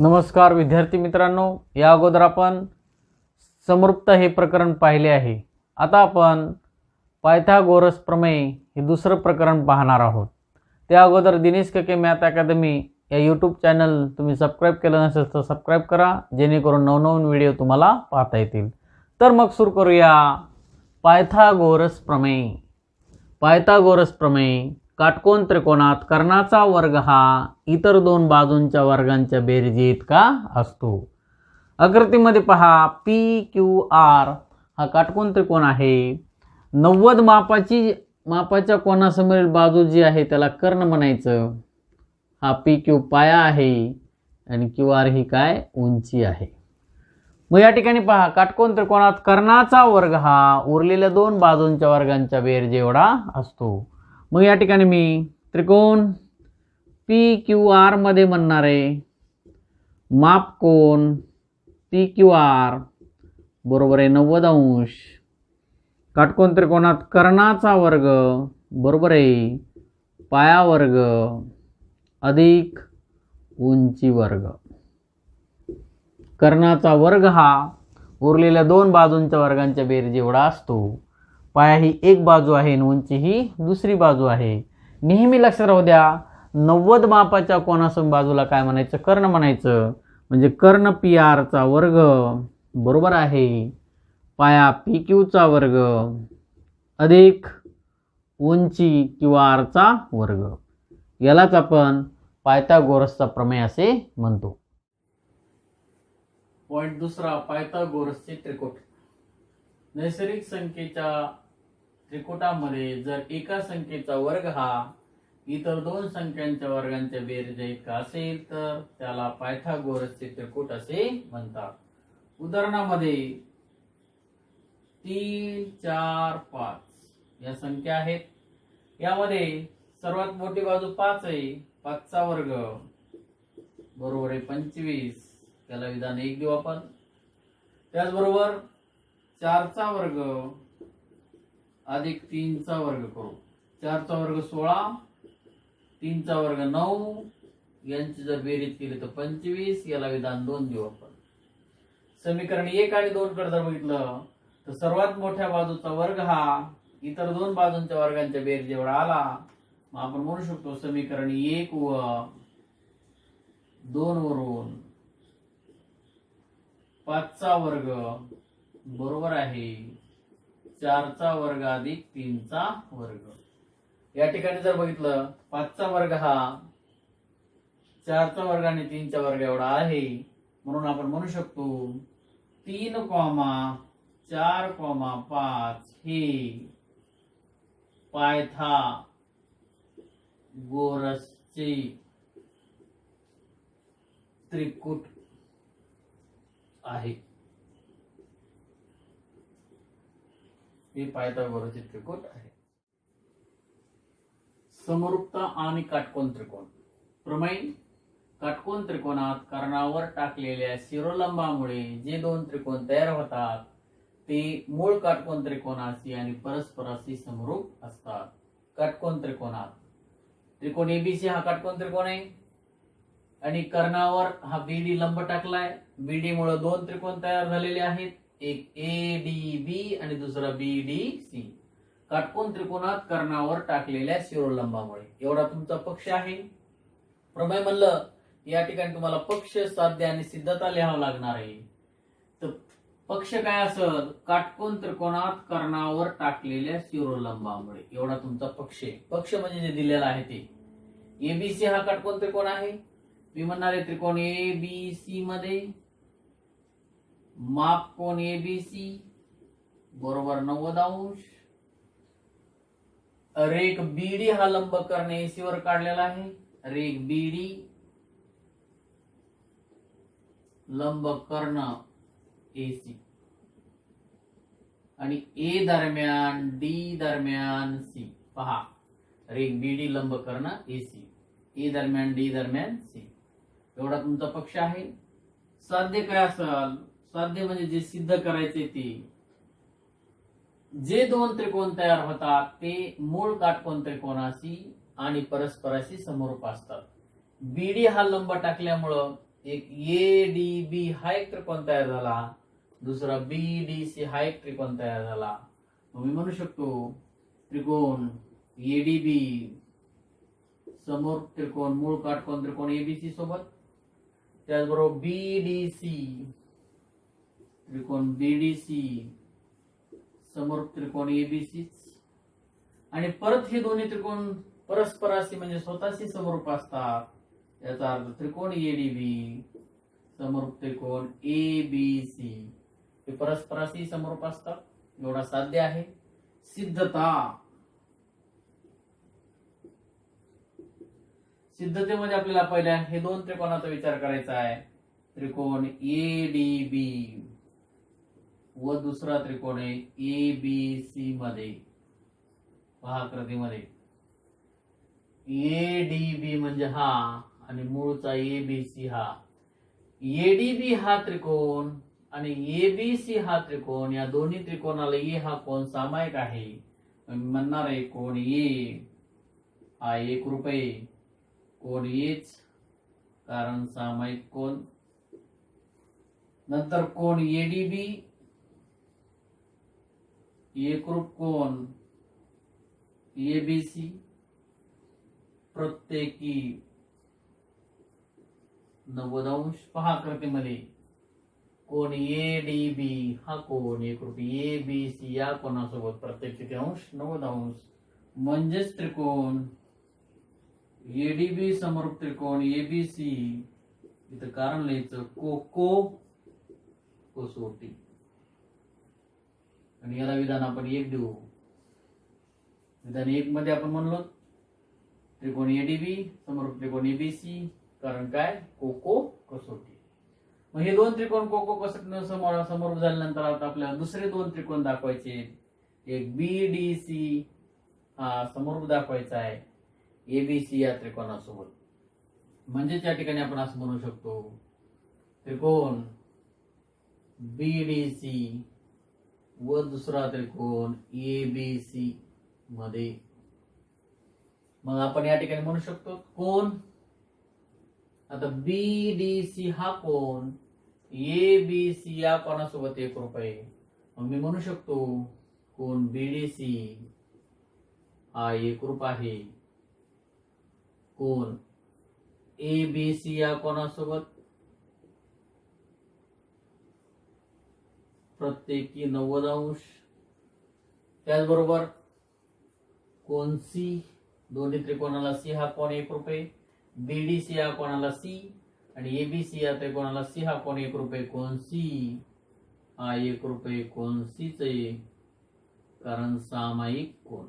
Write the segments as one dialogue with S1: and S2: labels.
S1: नमस्कार विद्यार्थी मित्रांनो, या अगोदर आपण समरूपता हे प्रकरण पाहिले आहे. आता आपण पायथागोरस प्रमेय हे दुसरं प्रकरण पाहणार आहोत. त्या अगोदर दिनेश कके मॅथ अकॅडमी या यूट्यूब चॅनल तुम्ही सबस्क्राईब केलं नसेल तर सबस्क्राईब करा, जेणेकरून नवनवीन व्हिडिओ तुम्हाला पाहता येतील. तर मग सुरू करूया. पायथागोरस प्रमेय. पायथागोरस प्रमेय. काटकोन त्रिकोणात कर्णाचा वर्ग हा इतर दोन बाजूंच्या वर्गांच्या बेरजी इतका असतो. आकृतीमध्ये पहा, PQR हा काटकोन त्रिकोण आहे. 90 मापाच्या कोनासमोरील बाजू जी आहे त्याला कर्ण म्हणायचं. हा PQ पाया आहे आणि QR ही काय उंची आहे. मग या ठिकाणी पहा, काटकोन त्रिकोणात कर्णाचा वर्ग हा उरलेल्या दोन बाजूंच्या वर्गांच्या बेरजी एवढा असतो. मग या ठिकाणी मी त्रिकोण PQR मध्ये म्हणणार आहे माप कोन PQR बरोबर आहे 90 अंश. काटकोन त्रिकोणात कर्णाचा वर्ग बरोबर आहे पाया वर्ग अधिक उंची वर्ग. कर्णाचा वर्ग हा उरलेल्या दोन बाजूंच्या वर्गांच्या बेरजी एवढा असतो. पाया ही एक बाजू आहे आणि उंची ही दुसरी बाजू आहे. नेहमी लक्षात राहू द्या, 90 मापाच्या कोनासमोर बाजूला काय म्हणायचं, कर्ण म्हणायचं. म्हणजे कर्ण PR चा वर्ग बरोबर आहे पाया PQ चा वर्ग अधिक उंची QR चा वर्ग. यालाच आपण पायथागोरसचा प्रमेय असे म्हणतो. पॉइंट दुसरा, पायथागोरसचे त्रिकोट. नैसर्गिक संख्येच्या त्रिकोटामध्ये जर एका संख्येचा वर्ग हा इतर दोन संख्यांच्या वर्गांच्या बेरजा इतका असेल तर त्याला पायथागोरसचे त्रिकोट असे म्हणतात. उदाहरणामध्ये 3, 4, 5 या संख्या आहेत. यामध्ये सर्वात मोठी बाजू 5 आहे. 5 चा वर्ग बरोबर आहे 25. त्याला विधान 1 देऊ आपण. त्याचबरोबर 4 चा वर्ग अधिक 3 चा वर्ग करू. 4 चा वर्ग 16, 3 चा वर्ग 9, यांची जर बेरीज केली तर 25. याला विधान 2 देऊ आपण. समीकरण 1 आणि 2 कडे जर बघितलं तर सर्वात मोठ्या बाजूचा वर्ग हा इतर दोन बाजूंच्या वर्गांच्या बेरजी एवढा आला. मग आपण म्हणू शकतो समीकरण 1 व 2 वरून 5 चा वर्ग बरोबर आहे 4 चा वर्ग अधिक 3 चा वर्ग. या ठिकाणी जर बघितलं 5 चा वर्ग हा 4 चा वर्ग आणि 3 चा वर्ग एवढा आहे. म्हणून आपण म्हणू शकतो 3, 4, 5 हे पायथागोरसचे त्रिकोट आहे. हे पायथागोरसचे त्रिकोट आहे. समरूपता आणि काटकोन त्रिकोण. प्रमेय. काटकोन त्रिकोणात कर्णावर टाकलेल्या शिरोलंबामुळे जे दोन त्रिकोण तयार होतात ते मूळ काटकोन त्रिकोणाशी आणि परस्पराशी समरूप असतात. काटकोन त्रिकोणात त्रिकोण ABC हा काटकोन त्रिकोण आहे आणि कर्णावर हा BD लंब टाकलाय. BD मुळे दोन त्रिकोण तयार झालेले आहेत, एक ADB आणि दुसरा BDC. काटकोन त्रिकोणात कर्णावर टाकलेल्या शिरोलंबामुळे एवढा तुमचा पक्ष आहे. प्रमेय म्हणलं या ठिकाणी तुम्हाला पक्ष, साध्य आणि सिद्धता लिहावं लागणार आहे. तर पक्ष काय असेल, काटकोन त्रिकोणात कर्णावर टाकलेल्या शिरोलंबामुळे एवढा तुमचा पक्ष आहे. पक्ष म्हणजे जे दिलेला आहे ते. ABC हा काटकोन त्रिकोण आहे. मी म्हणणार आहे त्रिकोण ABC मध्ये माप कोन ABC बरोबर 90 अंश. रेख BD हा लंब कर्ण AC वर काढलेला आहे. रेख BD लंब कर्ण AC आणि A दरम्यान D दरम्यान C. पहा, रेख BD लंब कर्ण AC, A दरम्यान D दरम्यान C. एवढा तुमचा पक्ष आहे. साध्य काय असेल, साध्य म्हणजे जे सिद्ध करायचे ते. जे दोन त्रिकोण तयार होतात ते मूळ काटकोन त्रिकोणाशी आणि परस्पराशी समरूप असतात. BD हा लंब टाकल्यामुळं एक ADB हा एक त्रिकोण तयार झाला, दुसरा BDC हा एक त्रिकोण तयार झाला. मग मी म्हणू शकतो त्रिकोण ADB समोर त्रिकोण मूळ काटकोन त्रिकोण ABC सोबत, त्याचबरोबर BDC त्रिकोण BDC समोर त्रिकोण ABC, आणि परत हे दोन्ही त्रिकोण परस्पराशी म्हणजे स्वतःशी समरूप असतात. याचा अर्थ त्रिकोण ADB समरूप त्रिकोण ABC हे परस्पराशी समरूप असतात. एवढा साध्य आहे. सिद्धतेमध्ये आपल्याला पहिल्या हे दोन त्रिकोणाचा विचार करायचा आहे. त्रिकोण ADB व दुसरा त्रिकोण आहे ABC मध्ये. पहा आकृतीमध्ये ADB म्हणजे हा आणि मूळचा ABC हा. ADB हा त्रिकोण आणि ABC हा त्रिकोण, या दोन्ही त्रिकोणाला A हा कोण सामायिक आहे. म्हणणार आहे कोण A हा एकरूप आहे. कोण Aच कारण सामायिक कोण. नंतर कोण ADB एकरूप कोण ABC प्रत्येकी 90 अंश. पहा आकृतीमध्ये कोण ADB हा कोण एकरूप ABC या कोणासोबत प्रत्येक किती अंश 90 अंश. म्हणजेच त्रिकोण ADB समरूप त्रिकोण ABC इथं कारण लिहायचं कोको कसोटी, आणि याला विधान आपण 1 देऊ. विधान 1 मध्ये आपण म्हणलो त्रिकोण ADB समरूप त्रिकोण ABC कारण काय कोको कसोटी. मग हे दोन त्रिकोण कोको कसोटी समरूप झाल्यानंतर आता आपल्याला दुसरे दोन त्रिकोण दाखवायचे. एक BDC हा समरूप दाखवायचा आहे ABC या त्रिकोणासोबत. म्हणजे त्या ठिकाणी आपण असं म्हणू शकतो त्रिकोण BDC व दुसरा त्रिकोण ABC मध्ये. मग आपण या ठिकाणी म्हणू शकतो कोण आता BDC हा कोण ABC या कोणासोबत एकरूप आहे. मग मी म्हणू शकतो कोण BDC हा एकरूप आहे कोण ABC या कोणासोबत प्रत्येकी 90 अंश. त्याचबरोबर कोण C दोन्ही त्रिकोणाला C हा कोण एकरूप आहे. BDC या कोणाला C आणि ABC या त्रिकोणाला C हा कोण एकरूप आहे. कोण C हा एकरूप आहे कोण Cच आहे कारण सामायिक कोण.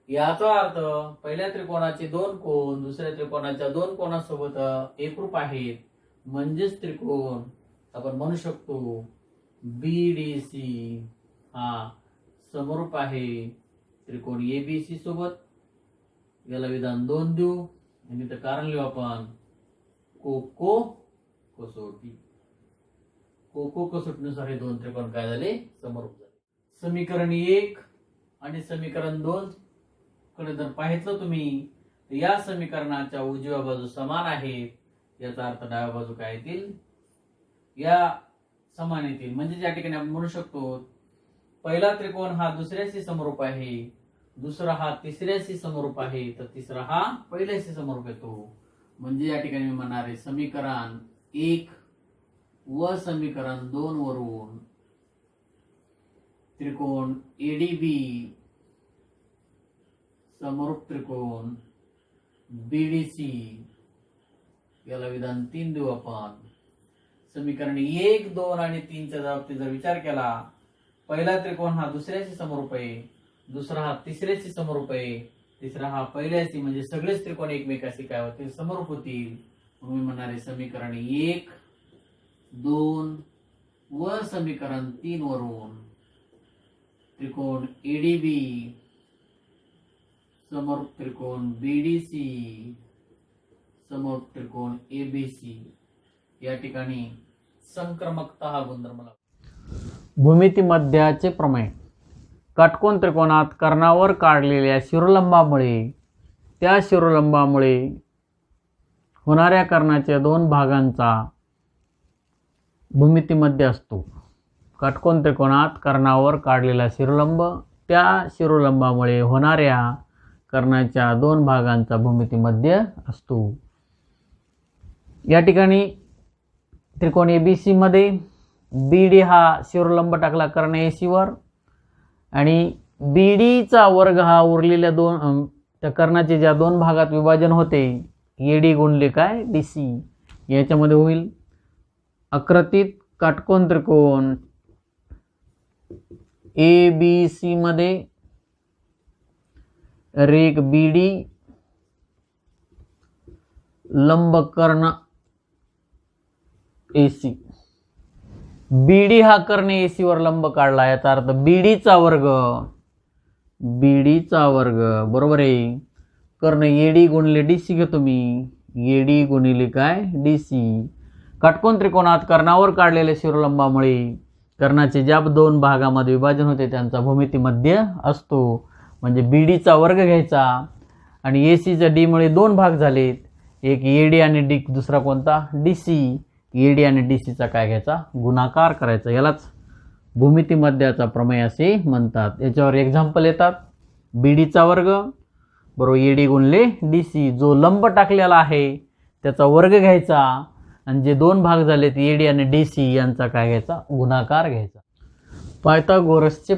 S1: याचा अर्थ पहिल्या त्रिकोणाचे दोन कोण दुसऱ्या त्रिकोणाच्या दोन कोणासोबत एकरूप आहेत. म्हणजेच त्रिकोण आपण म्हणू शकतो BDC हा समरूप आहे त्रिकोण ABC सोबत. याला विधान 2 देऊ आणि तर कारण लिहू आपण कोको कसोटी. कोको कसोटीनुसार हे दोन त्रिकोण काय झाले समरूप झाले. समीकरण 1 आणि समीकरण 2 कडे जर पाहिलं तुम्ही तर या समीकरणाच्या उजव्या बाजू समान आहेत. याचा अर्थ डाव्या बाजू काय येतील या समान येतील. म्हणजे या ठिकाणी आपण म्हणू शकतो पहिला त्रिकोण हा दुसऱ्याशी समरूप आहे, दुसरा हा तिसऱ्याशी समरूप आहे, तर तिसरा हा पहिल्याशी समरूप येतो. म्हणजे या ठिकाणी मी म्हणणार आहे समीकरण 1 व समीकरण 2 वरून त्रिकोण ADB समरूप त्रिकोण BDC याला विधान 3 देऊ आपण. समीकरण 1, 2 आणि 3 च्या बाबतीत जर विचार केला पहिला त्रिकोण हा दुसऱ्याशी समरूप आहे, दुसरा हा तिसऱ्याशी समरूप आहे, तिसरा हा पहिल्याशी, म्हणजे सगळेच त्रिकोण एकमेकाशी काय होतील समरूप होतील. म्हणून मी म्हणणार आहे समीकरण 1, 2 व समीकरण 3 वरून त्रिकोण ADB समरूप त्रिकोण BDC समरूप त्रिकोण ABC या ठिकाणी संक्रमकता हा गुणधर्म लागतो. भूमिती मध्याचे प्रमेय. काटकोन त्रिकोणात कर्णावर काढलेल्या शिरोलंबामुळे त्या शिरोलंबामुळे होणाऱ्या कर्णाच्या दोन भागांचा भूमितीमध्ये असतो. काटकोन त्रिकोणात कर्णावर काढलेला शिरोलंब त्या शिरोलंबामुळे होणाऱ्या कर्णाच्या दोन भागांचा भूमितीमध्ये असतो. या ठिकाणी त्रिकोण ABC मध्ये BD हा शिरोलंब टाकला कर्ण AC वर आणि BD चा वर्ग हा उरलेल्या त्या कर्णाचे ज्या दोन भागात विभाजन होते AD गुणले काय DC याच्यामध्ये होईल. आकृतीत काटकोन त्रिकोण ABC मध्ये रेख BD लंब कर्ण AC. BD हा कर्ण AC वर लंब काढला याचा अर्थ BD चा वर्ग बरोबर आहे कर्ण AD गुणिले DC घेतो मी AD गुणिले काय DC. काटकोन त्रिकोणात कर्णावर काढलेल्या शिरोलंबामुळे कर्णाचे ज्या दोन भागामध्ये विभाजन होते त्यांचा भूमितीमध्ये असतो. म्हणजे BD चा वर्ग घ्यायचा आणि AC च्या D मुळे दोन भाग झालेत एक AD आणि D दुसरा कोणता DC. AD आणि DC चा काय घ्यायचा गुणाकार करायचा यालाच भूमितीमध्याचा प्रमेय असे म्हणतात. याच्यावर एक्झाम्पल येतात. BD चा वर्ग बरोबर AD गुणले DC जो लंब टाकलेला आहे त्याचा वर्ग घ्यायचा आणि जे दोन भाग झालेत AD आणि DC यांचा काय घ्यायचा गुणाकार घ्यायचा. पायथागोरसचे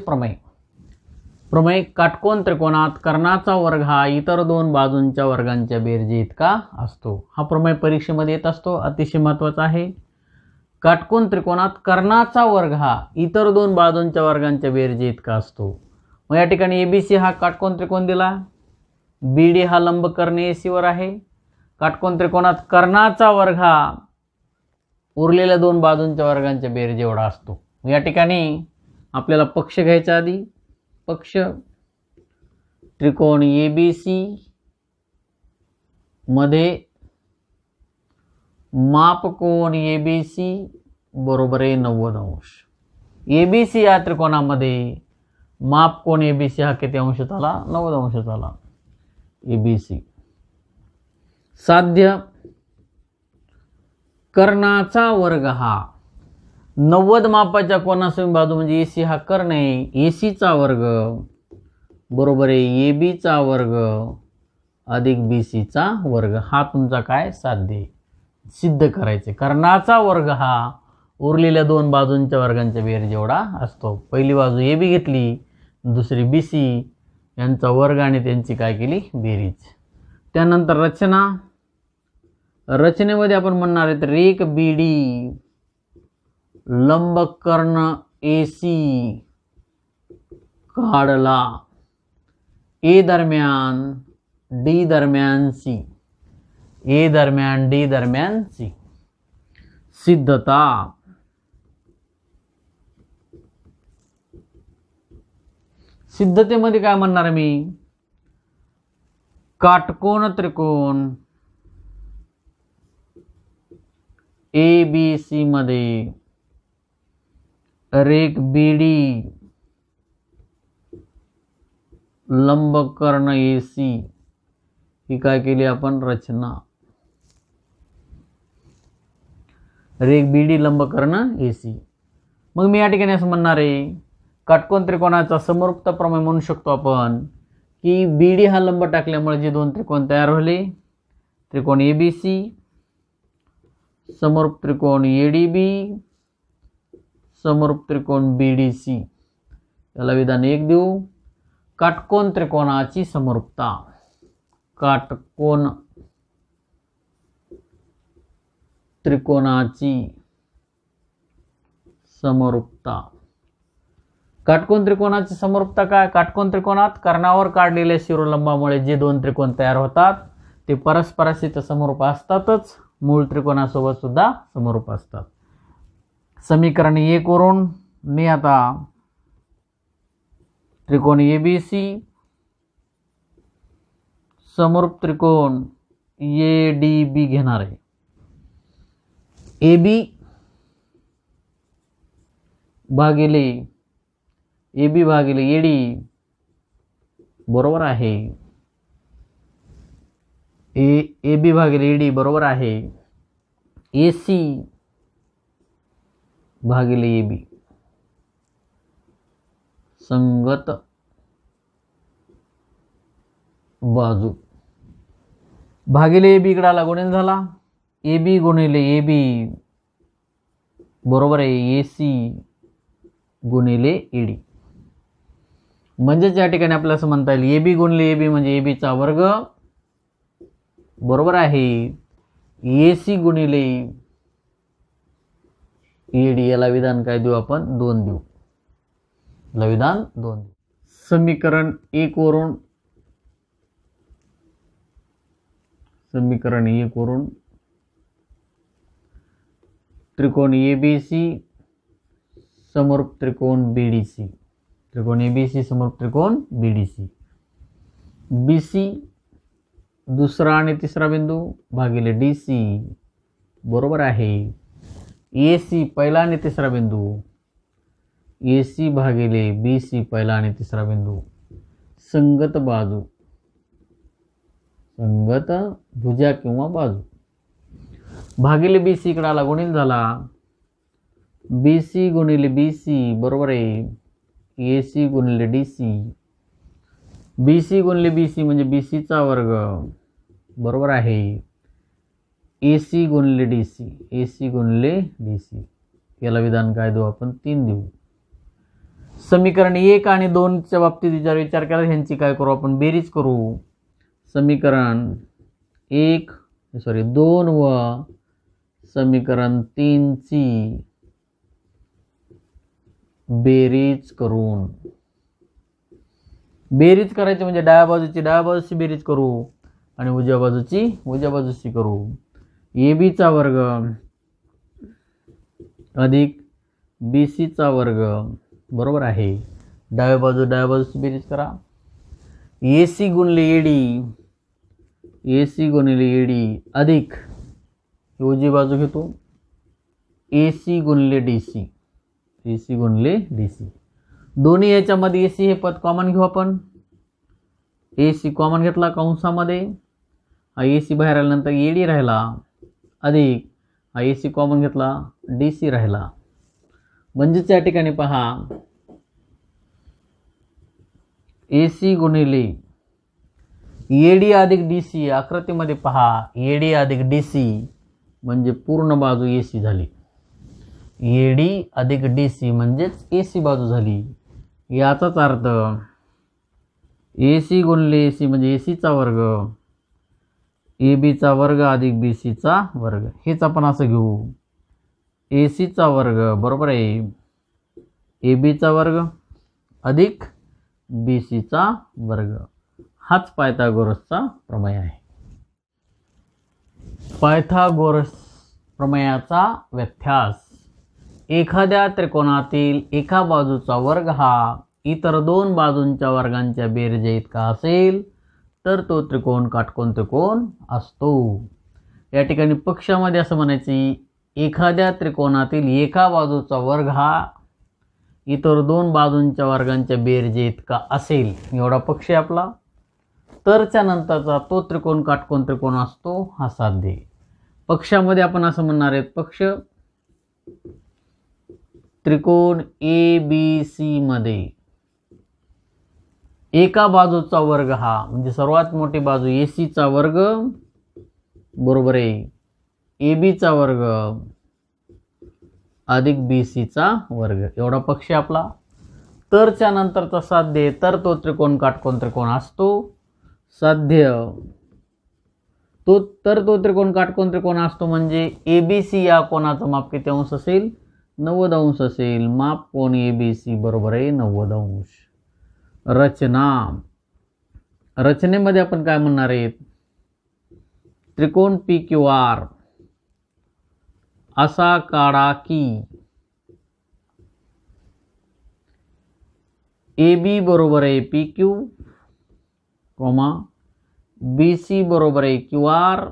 S1: प्रमेय काटकोन त्रिकोणात कर्णाचा वर्ग हा इतर दोन बाजूंच्या वर्गांच्या बेरजे इतका असतो. हा प्रमेय परीक्षेमध्ये येत असतो अतिशय महत्त्वाचा आहे. काटकोन त्रिकोणात कर्णाचा वर्ग हा इतर दोन बाजूंच्या वर्गांच्या बेरजे इतका असतो. मग या ठिकाणी ABC हा काटकोन त्रिकोण दिला BD हा लंब कर्ण AC वर आहे. काटकोन त्रिकोणात कर्णाचा वर्ग हा उरलेल्या दोन बाजूंच्या वर्गांच्या बेरजे एवढा असतो. या ठिकाणी आपल्याला पक्ष घ्यायचा आधी पक्ष त्रिकोण ABC मध्ये मापकोन ABC बरोबर आहे 90 अंश. ABC या त्रिकोणामध्ये मापकोन ABC हा किती अंशात आला 90 अंशात आला. ABC साध्य कर्णाचा वर्ग हा 90 मापाच्या कोनासमोर बाजू म्हणजे AC हा कर्ण आहे AC चा वर्ग बरोबर आहे AB चा वर्ग अधिक BC चा वर्ग. हा तुमचा काय साध्य सिद्ध करायचे. कर्णाचा वर्ग हा उरलेल्या दोन बाजूंच्या वर्गांच्या बेरीज एवढा असतो. पहिली बाजू AB घेतली दुसरी BC यांचा वर्ग आणि त्यांची काय केली बेरीज. त्यानंतर रचनेमध्ये आपण म्हणणार आहे रेख BD लंब कर्ण AC काढला A दरम्यान D दरम्यान C A दरम्यान D दरम्यान C. सिद्धता सिद्धतेमध्ये काय म्हणणार मी काटकोन त्रिकोण ABC मध्ये रेख BD लंब कर्ण AC ही काय केली आपण रचना. रेख BD लंब कर्ण AC. मग मी या ठिकाणी असं म्हणणार आहे काटकोन त्रिकोणाचा समरूपता प्रमेय म्हणू शकतो आपण की BD हा लंब टाकल्यामुळे जे दोन त्रिकोण तयार झाले त्रिकोण ABC समरूप त्रिकोण ADB समरूप त्रिकोण BDC. याला विधान 1 देऊ. काटकोन त्रिकोणाची समरूपता काटकोन त्रिकोणाची समरूपता. काटकोन त्रिकोणाची समरूपता काय काटकोन त्रिकोणात कर्णावर काढलेल्या शिरोलंबामुळे जे दोन त्रिकोण तयार होतात ते परस्पराशी समरूप असतातच मूळ त्रिकोणासोबत सुद्धा समरूप असतात. समीकरण 1 वरून मी आता त्रिकोण ABC समरूप त्रिकोण ADB घेणार आहे. AB भागिले AB भागिले AD बरोबर आहे ए बी भागिले ए डी बरोबर आहे ए सी भागिले ए बी संगत बाजू भागिले ए बी इकडे आला गुणिले झाला ए बी गुणिले ए बी बरोबर आहे ए सी गुणिले ए डी. म्हणजेच या ठिकाणी आपल्याला असं म्हणता येईल ए बी गुणिले ए बी म्हणजे ए बीचा वर्ग बरोबर आहे ए सी गुणिले ए डी. याला विधान काय देऊ आपण 2 देऊ. याला विधान 2 देऊ. समीकरण 1 वरून त्रिकोण एबीसी समरूप त्रिकोण बीडीसी त्रिकोण एबीसी समरूप त्रिकोण बीडीसी बीसी दुसरा आणि तिसरा बिंदू भागिले डीसी बरोबर आहे एसी पहिला आणि तिसरा बिंदू एसी भागिले बीसी पहिला आणि तिसरा बिंदू संगत बाजू संगत भुजा किंवा बाजू भागिले बीसी इकडे आला गुणिले झाला बीसी गुणिले बीसी बरोबर आहे एसी गुणिले डीसी बीसी गुणिले बीसी म्हणजे बीसीचा वर्ग बरोबर आहे एसी गुणिले डीसी एसी गुणिले डीसी. याला विधान काय देऊ आपण 3 देऊ. समीकरण 1 आणि 2 च्या बाबतीत विचार केला ह्यांची काय करू आपण बेरीज करू. समीकरण 2 व समीकरण 3 ची बेरीज करून बेरीज करायची म्हणजे डाव्या बाजूची बेरीज करू आणि उजव्या बाजूची करू. ए बीचा वर्ग अधिक बी सीचा वर्ग बरोबर आहे डाव्या बाजूची बेरीज करा. ए सी गुणिले ए डी अधिक उजवी बाजू घेतो ए सी गुणिले डी सी दोन्ही याच्यामध्ये ए सी हे पद कॉमन घेऊ आपण. ए सी कॉमन घेतला कंसामध्ये हा ए सी बाहेर आल्यानंतर ए डी राहिला अधिक हा ए सी कॉमन घेतला डी सी राहिला. म्हणजेच या ठिकाणी पहा ए सी गुणिले ए डी अधिक डी सी आकृतीमध्ये पहा ए डी अधिक डी सी म्हणजे पूर्ण बाजू ए सी झाली. ए डी अधिक डी सी म्हणजेच ए सी बाजू झाली. याचाच अर्थ ए सी गुणिले ए सी म्हणजे ए सीचा वर्ग ए बीचा वर्ग अधिक बी सीचा वर्ग. हेच आपण असं घेऊ ए सीचा वर्ग बरोबर आहे ए बीचा वर्ग अधिक बी सीचा वर्ग. हाच पायथागोरसचा प्रमेय आहे. पायथागोरस प्रमेयाचा व्यत्यास. एखाद्या त्रिकोणातील एका बाजूचा वर्ग हा इतर 2 बाजूंच्या वर्गांच्या बेरजे इतका असेल तर तो त्रिकोण काटकोन त्रिकोण असतो. या ठिकाणी पक्षामध्ये असं म्हणायची एखाद्या त्रिकोणातील एका बाजूचा वर्ग हा इतर 2 बाजूंच्या वर्गांच्या बेरजे इतका असेल एवढा पक्ष आहे आपला तरच्या नंतरचा तो त्रिकोण काटकोन त्रिकोण असतो हा साध्य. पक्षामध्ये आपण असं म्हणणार आहेत पक्ष त्रिकोण ए बी सी मध्ये एका बाजूचा वर्ग हा म्हणजे सर्वात मोठी बाजू ए सीचा वर्ग बरोबर आहे ए बीचा वर्ग अधिक बी सीचा वर्ग एवढा पक्ष आपला. तरच्या नंतरचा साध्य तर तो त्रिकोण काटकोन त्रिकोण असतो. साध्य तो त्रिकोण काटकोन त्रिकोण असतो म्हणजे ए बी सी या कोणाचं माप किती अंश असेल 90 अंश असेल. माप कोन ए बी सी बरोबर आहे 90 अंश. रचनेमध्ये आपण काय म्हणणार आहेत त्रिकोण पी क्यू आर असा काढा की ए बी बरोबर आहे P Q comma B C बरोबर आहे क्यू आर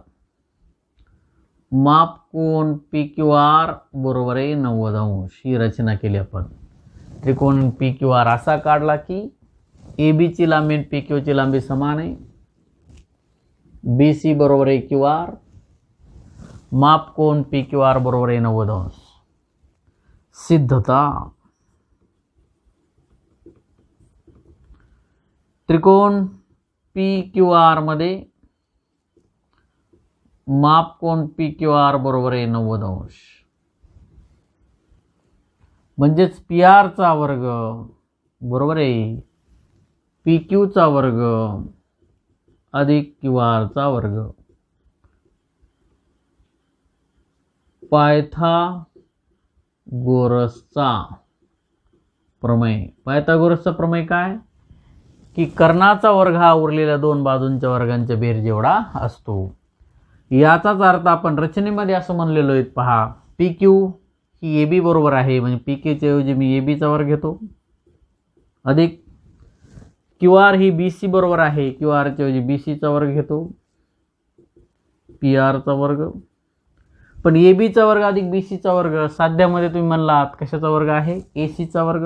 S1: माप कोन पी क्यू आर बरोबर आहे 90 अंश. ही रचना केली आपण. त्रिकोण पी क्यू आर असा काढला की ए बी ची लांबी आणि पी क्यू ची लांबी समान आहे BC बरोबर आहे QR, माप कोन PQR बरोबर आहे 90 अंश. सिद्धता. त्रिकोण PQR मध्ये माप कोन PQR बरोबर आहे 90 अंश. म्हणजेच PR चा वर्ग बरोबर आहे PQ चा वर्ग अधिक QR चा वर्ग. पायथागोरसचा प्रमेय. पायथागोरसचा प्रमेय काय की कर्णाचा वर्ग हा उरलेल्या दोन बाजूंच्या वर्गांच्या बेरीज एवढा असतो. याचाच अर्थ आपण रचनेमध्ये असं म्हणलेलो आहे. पहा, PQ ही AB बरोबर आहे, म्हणजे PQ च्या ऐवजी मी AB चा वर्ग घेतो, अधिक QR ही BC बरोबर आहे, QR च्या ऐवजी BC चा वर्ग घेतो, PR चा वर्ग. पण AB चा वर्ग अधिक BC चा वर्ग साध्यामध्ये तुम्ही म्हणलात कशाचा वर्ग आहे? AC चा वर्ग.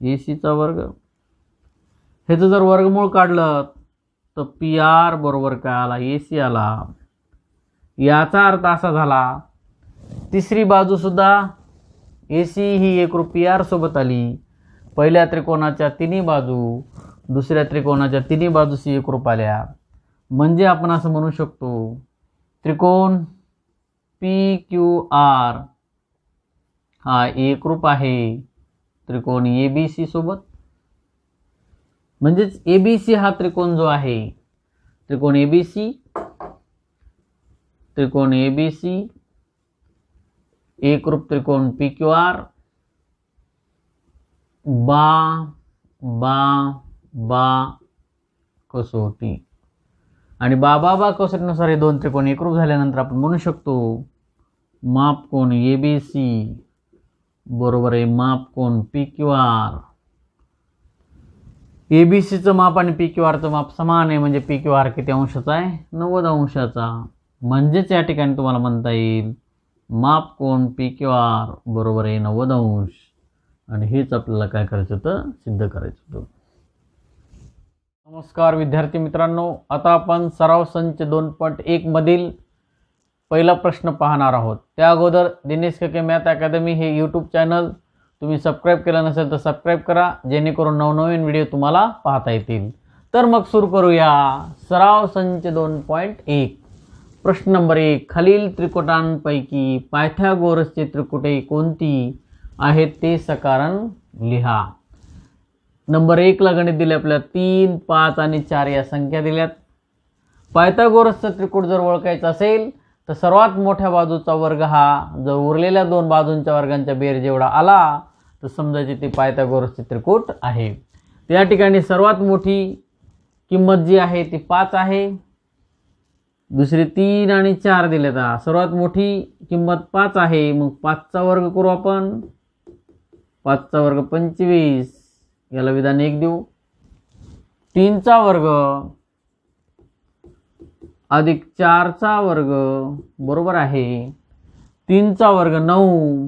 S1: AC चा वर्ग. ह्याचं जर वर्गमूळ काढलं तर PR बरोबर काय आला? AC आला. याचा अर्थ असा झाला, तिसरी बाजू सुद्धा AC ही एकरूप PR सोबत आली. पहिल्या त्रिकोणाच्या तिन्ही बाजू दुसऱ्या त्रिकोणाच्या तिन्ही बाजूशी एकरूप आल्या. म्हणजे आपण असं म्हणू शकतो, त्रिकोण PQR हा एकरूप आहे त्रिकोण ABC सोबत. म्हणजेच ABC हा त्रिकोण जो आहे, त्रिकोण ABC एकरूप त्रिकोण PQR बा कसोटी. आणि बा कसोटीनुसार हे दोन त्रिकोण एकरूप झाल्यानंतर आपण म्हणू शकतो माप कोन ABC बरोबर आहे माप कोन PQR. ABCचं माप आणि PQRचं माप समान आहे, म्हणजे PQR किती अंशाचा आहे? 90 अंशाचा. म्हणजेच या ठिकाणी तुम्हाला म्हणता येईल माप कोन PQR बरोबर आहे 90 अंश. आणि हेच आपल्याला काय करायचं होतं? सिद्ध करायचं होतं. नमस्कार विद्यार्थी मित्रांनो, आता आपण सराव संच 2.1 मधील पहिला प्रश्न पाहणार आहोत. त्या अगोदर दिनेश खके मॅथ अकॅडमी हे यूट्यूब चॅनल तुम्ही सबस्क्राईब केलं नसेल तर सबस्क्राईब करा, जेणेकरून नवनवीन व्हिडिओ तुम्हाला पाहता येतील. तर मग सुरू करूया. सराव संच 2.1. प्रश्न नंबर 1. खालील त्रिकुटांपैकी पायथागोरसची त्रिकुटे कोणती आहेत ते सकारण लिहा. नंबर 1 ला गणित दिले आपल्याला 3, 5 आणि 4 या संख्या दिल्यात. पायथागोरसचा त्रिकूट जर ओळखायचा असेल तर सर्वात मोठ्या बाजूचा वर्ग हा जर उरलेल्या दोन बाजूंच्या वर्गांच्या बेरीज एवढा आला तर समजायचे ते पायथागोरसचे त्रिकूट आहे. त्या ठिकाणी सर्वात मोठी किंमत जी आहे ती 5 आहे. दुसरे 3 आणि 4 दिलेत. सर्वात मोठी किंमत 5 आहे. मग 5 चा वर्ग करू आपण. 5 चा वर्ग 25, याला विधान 1 देऊ. 3 चा वर्ग अधिक 4 चा वर्ग बरोबर आहे 3 चा वर्ग 9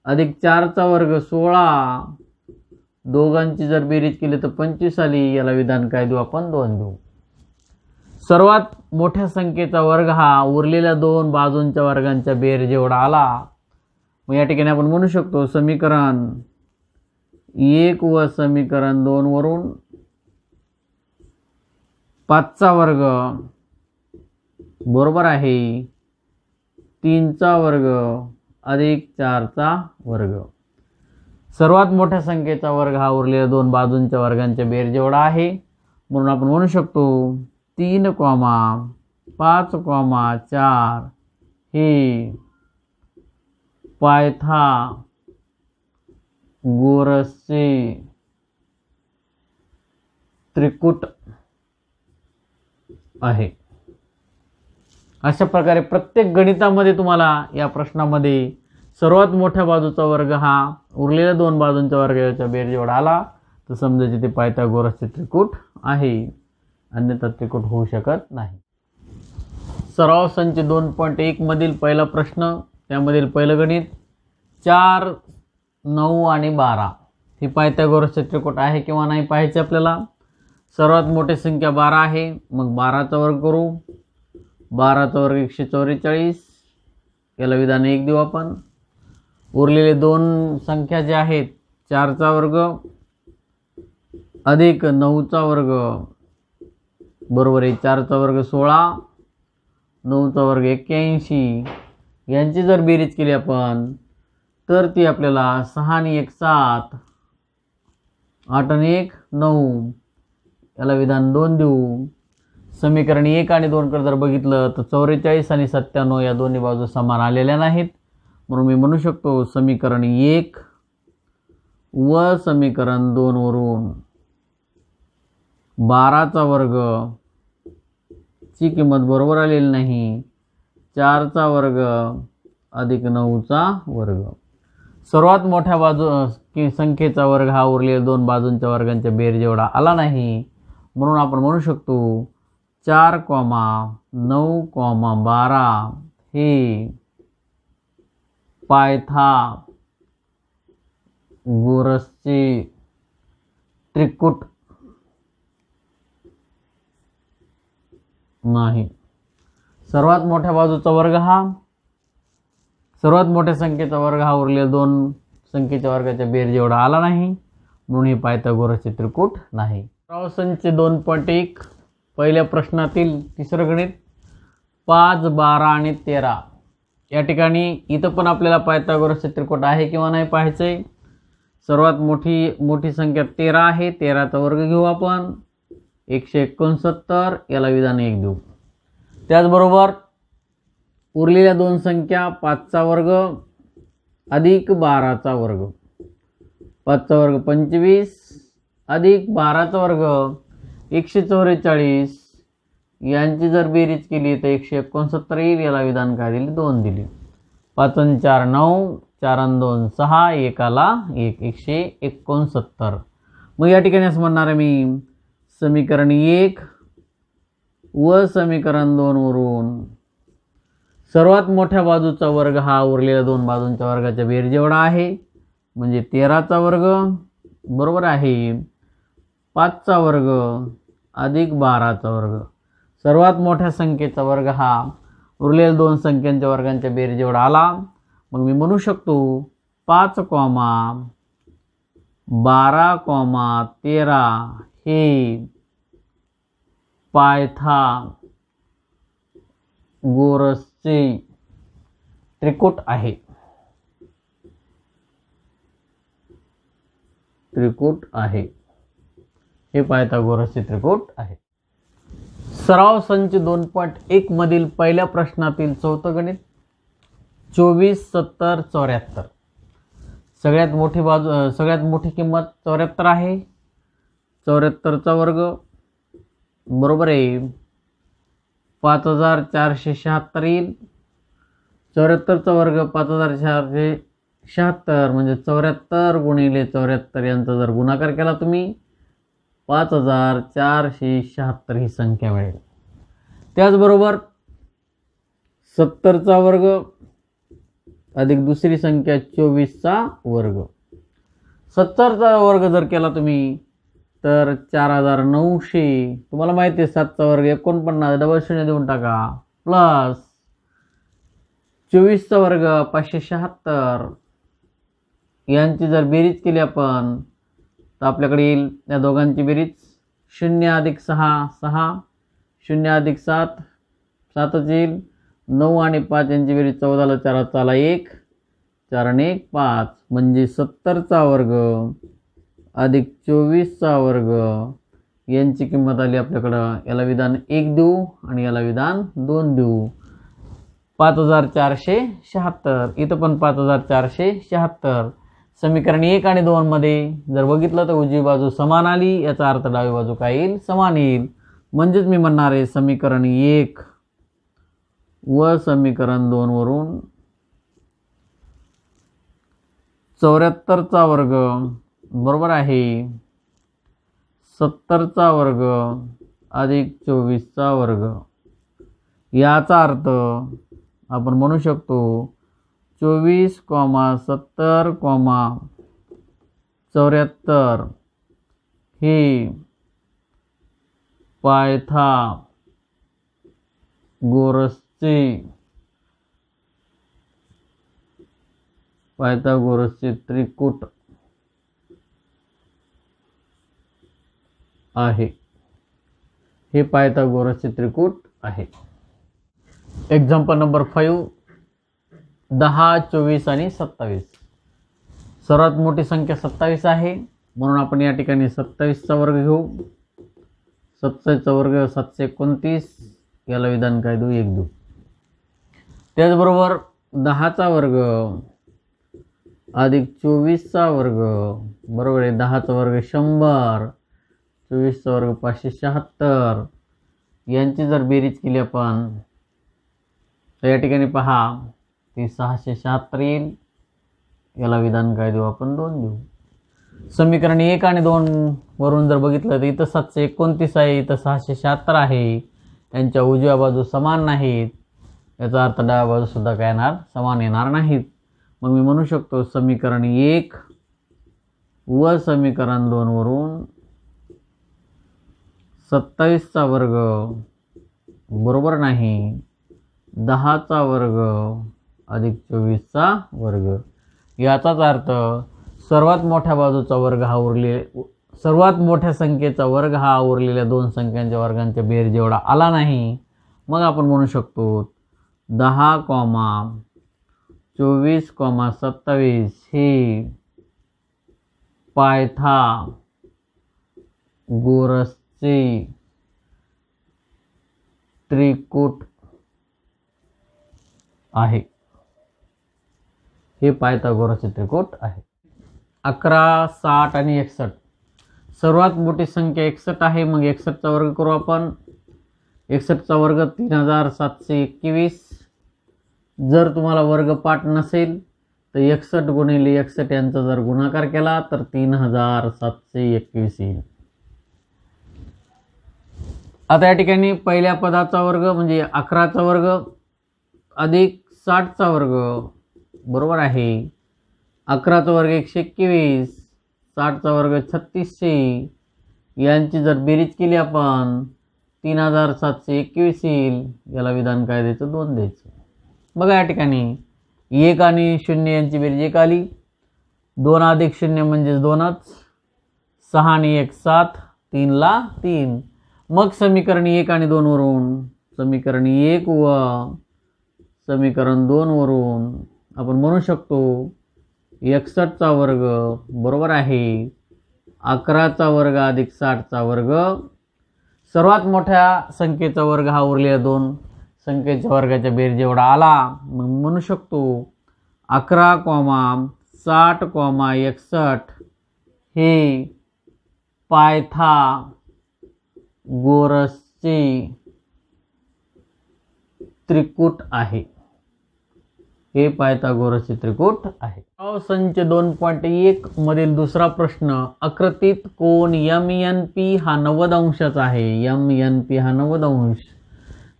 S1: अधिक 4 चा वर्ग 16. दोघांची जर बेरीज केली तर 25 आली. याला विधान काय देऊ आपण? 2 देऊ. सर्वात मोठ्या संख्येचा वर्ग हा उरलेल्या दोन बाजूंच्या वर्गांच्या बेरीज एवढा आला. मग या ठिकाणी आपण म्हणू शकतो समीकरण 1 व समीकरण 2 वरून 5 चा वर्ग बरोबर आहे 3 चा वर्ग अधिक 4 चा वर्ग. सर्वात मोठ्या संख्येचा वर्ग हा उरलेल्या दोन बाजूंच्या वर्गांच्या बेरीज एवढा आहे. म्हणून आपण म्हणू शकतो 3, 5, 4 हे पायथागोरसचे त्रिकूट आहे. अशा प्रकारे प्रत्येक गणितामध्ये तुम्हाला या प्रश्नामध्ये सर्वात मोठ्या बाजूचा वर्ग हा उरलेल्या दोन बाजूंच्या वर्गाच्या बेरीज एवढा आला तर समजायचे ते पायथागोरसचे त्रिकूट आहे, अन्यथा त्रिकूट होऊ शकत नाही. सराव संच 2.1 मधील पहिला प्रश्न, त्यामधील पहिलं गणित 4, 9 आणि 12 हे पायथागोरसचे त्रिकूट आहे किंवा नाही पाहायचे आपल्याला. सर्वात मोठी संख्या 12 आहे, मग 12चा वर्ग करू. 12चा वर्ग 144, याला विधान 1 देऊ आपण. उरलेले दोन संख्या ज्या आहेत, 4चा वर्ग अधिक 9चा वर्ग बरोबर आहे 4चा वर्ग 16, 9चा वर्ग 81. यांची जर बेरीज केली आपण तर ती आपल्याला 6 आणि 1 7, 8 आणि 1 9, याला विधान 2 देऊ. समीकरण 1 आणि 2 कडे जर बघितलं तर 44 आणि 97 या दोन्ही बाजू समान आलेल्या नाहीत, म्हणून मी म्हणू शकतो समीकरण 1 व समीकरण 2 वरून 12चा वर्ग ची किंमत बरोबर आलेली नाही. 4चा वर्ग अधिक 9चा वर्ग. सर्वात मोठ्या संख्येचा वर्ग हा उरलेल्या दोन बाजूंच्या वर्गांच्या बेरीज एवढा आला नाही, म्हणून आपण म्हणू शकतो 4, 9, 12 हे पायथागोरसचे त्रिकुट नाही. सर्वात मोठ्या बाजूचा वर्ग हा सर्वात मोठ्या संख्येचा वर्ग हा उरलेल्या दोन संख्येच्या वर्गाच्या बेरीज एवढा आला नाही, म्हणून हे पायथागोरसचे त्रिकुट नाही. संच 2.1 पहिल्या प्रश्नातील तिसरं गणित 5, 12 आणि 13. या ठिकाणी इथं पण आपल्याला पायथागोरसचे त्रिकुट आहे किंवा नाही पाहायचंय. सर्वात मोठी संख्या 13 आहे, 13चा वर्ग घेऊ आपण 169, याला विधान 1 देऊ. त्याचबरोबर उरलेल्या दोन संख्या 5चा वर्ग अधिक 12चा वर्ग. 5चा वर्ग 25 अधिक 12चा वर्ग 144. यांची जर बेरीज केली तर 169 येईल, याला विधान काय दिली 2 दिली. 5 आणि 4 9, 4 आणि 2 6, 1 आला 1, 169. मग या ठिकाणी असं म्हणणार आहे मी समीकरण 1 व समीकरण 2 वरून सर्वात मोठ्या बाजूचा वर्ग हा उरलेल्या दोन बाजूंच्या वर्गाच्या बेरीज एवढा आहे, म्हणजे 13चा वर्ग बरोबर आहे 5चा वर्ग अधिक 12चा वर्ग. सर्वात मोठ्या संख्येचा वर्ग हा उरलेल्या दोन संख्यांच्या वर्गांच्या बेरीज एवढा आला, मग मी म्हणू शकतो 5, 12, 13 हे पायथागोरसचे त्रिकुट आहे. हे पायथागोरसचे त्रिकुट आहे. सराव संच 2.1 मधील पहिल्या प्रश्नातील चौथं गणित 24, 70, 74. सगळ्यात मोठी किंमत 74 आहे. 74चा वर्ग बरोबर आहे 5476 येईल. 74चा वर्ग 5476 म्हणजे 74 गुणिले 74 यांचा जर गुणाकार केला तुम्ही 5476 ही संख्या मिळेल. त्याचबरोबर 70चा वर्ग अधिक दुसरी संख्या 24चा वर्ग. 70चा वर्ग जर केला तुम्ही तर 4900. तुम्हाला माहिती आहे 7चा वर्ग 49, डबल शून्य देऊन टाका, प्लस 24चा वर्ग 576. यांची जर बेरीज केली आपण तर आपल्याकडे येईल या दोघांची बेरीज 0 अधिक 6 6, 0 अधिक 7 7च येईल. 9 आणि 5 यांची बेरीज 14, 4 चाला 1, 4 आणि 1 5, म्हणजे 70चा वर्ग अधिक 24चा वर्ग यांची किंमत आली आपल्याकडं. याला विधान 1 देऊ आणि याला विधान 2 देऊ. 5476. इथं पण 5476. समीकरण 1 आणि 2 मध्ये जर बघितलं तर उजवी बाजू समान आली, याचा अर्थ डावी बाजू काय येईल समान येईल. म्हणजेच मी म्हणणार आहे समीकरण 1 व समीकरण 2 वरून 74चा वर्ग बरोबर आहे 70चा वर्ग अधिक 24चा वर्ग. याचा अर्थ आपण म्हणू शकतो 24, 70, 74 हे पायथागोरसचे त्रिकूट आहे। हे पायथागोरसचे त्रिकूट आहे। एक्झाम्पल नंबर 5, 10, 24 आणि 27। सर्वात मोठी संख्या 27 आहे, म्हणून आपण या ठिकाणी 27 चा वर्ग घेऊ। 27 चा वर्ग 729, याला विधान काय देऊ? 1 देऊ। त्याचबरोबर 10 चा वर्ग अधिक 24 चा वर्ग बरोबर आहे 10 चा वर्ग 100, 24 चा वर्ग 576, यांची जर बेरीज केली आपण तर या ठिकाणी पहा ती 676 येईल, याला विधान काय देऊ? आपण 2 देऊ। समीकरण 1 आणि 2 वरून जर बघितलं तर इथं 729 आहे, इथं 676 आहे, यांच्या उजव्या बाजू समान नाहीत, याचा अर्थ डाव्या बाजू सुद्धा काय येणार? समान येणार नाहीत। मग मी म्हणू शकतो समीकरण 1 व समीकरण 2 वरून 27 चा वर्ग बरोबर नाही 10 चा वर्ग अधिक 24 चा वर्ग, याचाच अर्थ सर्वात मोठ्या बाजूचा वर्ग हा सर्वात मोठ्या संख्येचा वर्ग हा उरलेल्या दोन संख्यांच्या वर्गांच्या बेरीज जेवढा आला नाही, मग आपण म्हणू शकतो 10, 24, 27 हे पायथागोरसचे त्रिकूट आहे। हे पायथागोरसचे त्रिकूट आहे। 11, 60 आणि 61। सर्वात मोठी संख्या 61 आहे, मग 61 चा वर्ग करू आपण। 61 चा वर्ग 3721। जर तुम्हाला वर्ग पाठ नसेल तर 61 गुणिले 61 यांचा जर गुणाकार केला तर 3721 येईल। आता या ठिकाणी पहिल्या पदाचा वर्ग म्हणजे 11 चा वर्ग अधिक 60 चा वर्ग बरोबर आहे 11 चा वर्ग 121, 60 चा वर्ग 3600, यांची जर बेरीज केली आपण 3721 येईल, याला विधान काय द्यायचं? 2 द्यायचं। बघा या ठिकाणी 1 आणि 0 यांची बेरीज 1 आली, 2 अधिक 0 म्हणजे 2च, 6 आणि 1 7, 3 ला 3। मग समीकरण 1 आणि 2 वरून समीकरण 1 व समीकरण 2 वरून आपण म्हणू शकतो 61 चा वर्ग बरोबर आहे 11 चा वर्ग अधिक 60 चा वर्ग। सर्वात मोठ्या संख्येचा वर्ग हा उरलेल्या दोन संख्येच्या वर्गाच्या बेरीज एवढा आला, मग म्हणू शकतो 11, 60, 61 हे पायथागोरसचे त्रिकूट आहे। हे पायथागोरसचे त्रिकूट आहे। संच 2.1 मधील दुसरा प्रश्न, आकृतीत कोन MNP हा 90 अंशाचा आहे। MNP हा 90 अंश,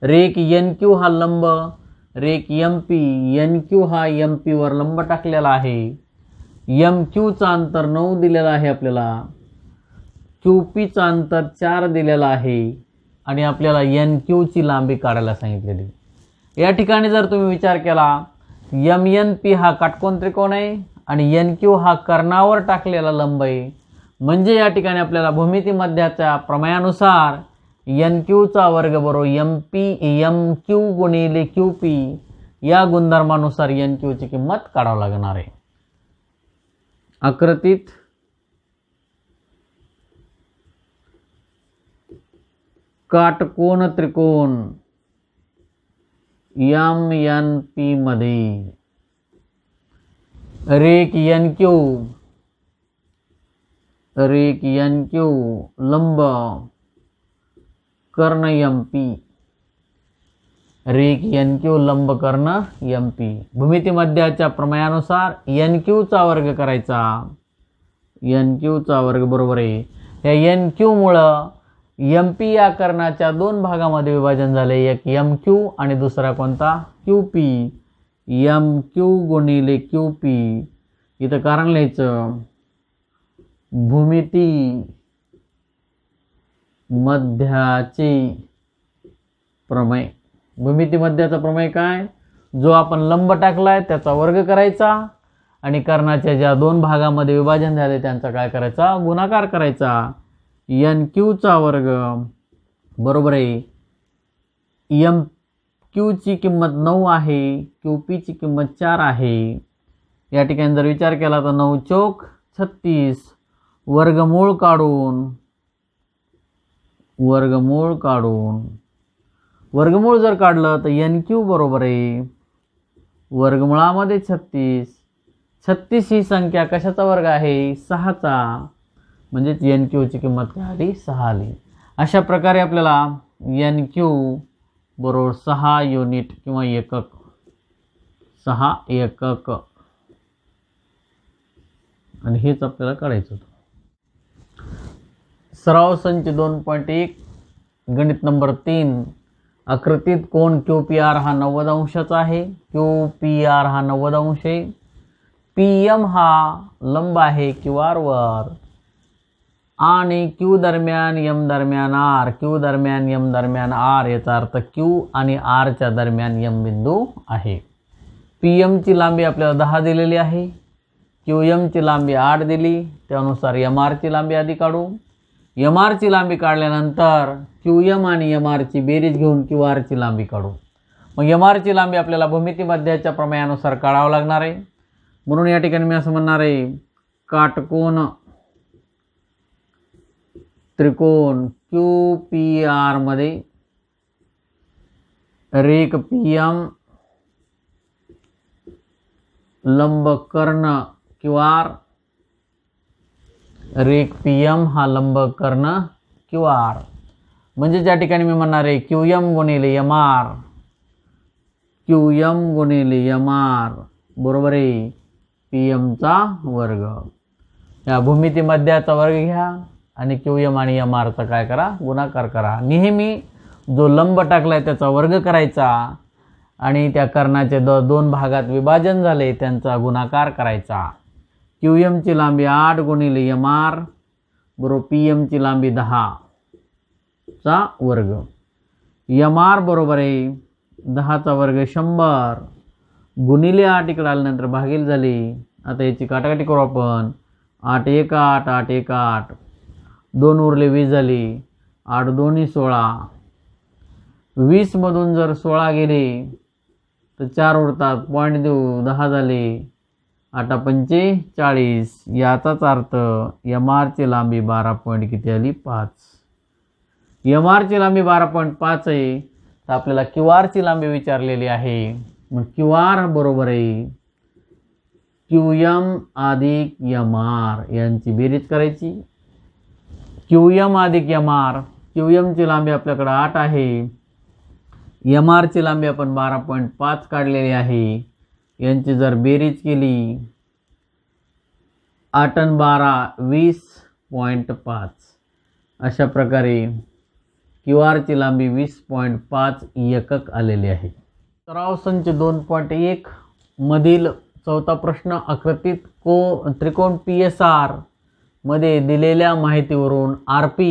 S1: रेख NQ हा लंब, रेख MP NQ हा MP वर लंब टाकलेला आहे। MQ चा अंतर 9 दिलेला आहे आपल्याला, QP चा अंतर 4 दिलेला आहे आणि आपल्याला NQ ची लांबी काढायला सांगितलेली। या ठिकाणी जर तुम्ही विचार केला MNP हा काटकोन त्रिकोण आहे आणि NQ हा कर्णावर टाकलेला लंब आहे, म्हणजे या ठिकाणी आपल्याला भूमिती मध्याच्या प्रमेयानुसार NQ चा वर्ग बरोबर MQ गुणिले QP या गुणधर्मानुसार NQ ची किंमत काढावी लागणार आहे। आकृतीत काटकोन त्रिकोण MNP मध्ये रेख NQ लंब कर्ण MP, रेख NQ लंब कर्ण MP। भूमिती मध्याच्या प्रमेयानुसार NQ चा वर्ग करायचा, NQ चा वर्ग बरोबर आहे या NQ मुळे MP या कर्णाच्या दोन भागामध्ये विभाजन झाले, एक MQ आणि दुसरा कोणता QP। MQ गुणिले QP, इथं कारण लिहायचं भूमिती मध्याचे प्रमेय. भूमिती मध्याचा प्रमेय काय? जो आपण लंब टाकलाय त्याचा वर्ग करायचा आणि कर्णाच्या ज्या दोन भागामध्ये विभाजन झाले त्यांचा काय करायचा? गुणाकार करायचा. एन क्यूचा वर्ग बरोबर आहे एम क्यूची किंमत 9 आहे, क्यू पीची किंमत 4 आहे. या ठिकाणी जर विचार केला तर 9 चौक 36. वर्गमूळ काढून वर्गमूळ जर काढलं तर एन क्यू बरोबर आहे वर्गमुळामध्ये 36. 36 ही संख्या कशाचा वर्ग आहे? 6चा. म्हणजेच एन क्यूची किंमत काय आली? 6 आली. अशा प्रकारे आपल्याला एन क्यू बरोबर 6 युनिट किंवा एकक 6 एकक आणि हेच आपल्याला काढायचं होतं. सराव संच 2.1 गणित नंबर 3. आकृतीत कोण QPR हा 90 अंशाचा आहे. QPR हा 90 अंश आहे. PM हा लंब आहे QR वर आणि Q दरम्यान M दरम्यान R, Q दरम्यान M दरम्यान R, याचा अर्थ Q आणि R च्या दरम्यान M बिंदू आहे. PM ची लांबी आपल्याला 10 दिलेली आहे. QM ची लांबी 8 दिली. त्यानुसार MR ची लांबी आधी काढू. MR ची लांबी काढल्यानंतर QM आणि MR ची बेरीज घेऊन QR ची लांबी काढू. मग MR ची लांबी आपल्याला भूमिती मध्याच्या प्रमेयानुसार काढावं लागणार आहे. म्हणून या ठिकाणी मी असं म्हणणार आहे काटकोन त्रिकोण QPR मध्ये रेख PM लंब कर्ण QR, रेख PM हा लंब कर्ण QR. म्हणजे त्या ठिकाणी मी म्हणणार आहे QM गुणिले MR, QM गुणिले MR बरोबर आहे PM चा वर्ग. या भूमिती मध्याचा वर्ग घ्या आणि QM आणि MR चा काय करा? गुणाकार करा. नेहमी जो लंब टाकलाय त्याचा वर्ग करायचा आणि त्या कर्णाचे दोन भागात विभाजन झाले त्यांचा गुणाकार करायचा. QM ची लांबी 8 गुणिले MR बरोबर PM ची लांबी 10 चा वर्ग. MR बरोबर आहे 10 चा वर्ग 100 गुणिले 8 इकडे आल्यानंतर भागिले झाले. आता याची काटाकाटी करू आपण. 8 1 8 8 1 8 2 उरले 20 झाली. 8 2 16. 20 मधून जर 16 गेले तर 4 उरतात. पॉईंट देऊ 10 झाले. 8 पंचे 40. याचाच अर्थ MR ची लांबी 12 पॉईंट किती आली? 5. MR ची लांबी 12.5 आहे तर आपल्याला QR ची लांबी विचारलेली आहे. मग QR बरोबर आहे QM अधिक MR यांची बेरीज करायची. QM अधिक MR. QM ची लांबी आपल्याकडे 8 आहे. MR ची लांबी आपण 12.5 काढलेली आहे. यांची जर बेरीज केली 8 आणि 12 20.5. अशा प्रकारे QR ची लांबी 20.5 एकक आलेली आहे. सराव संच 2.1 मधील चौथा प्रश्न. आकृतीत त्रिकोण PSR मध्ये दिलेल्या माहितीवरून RP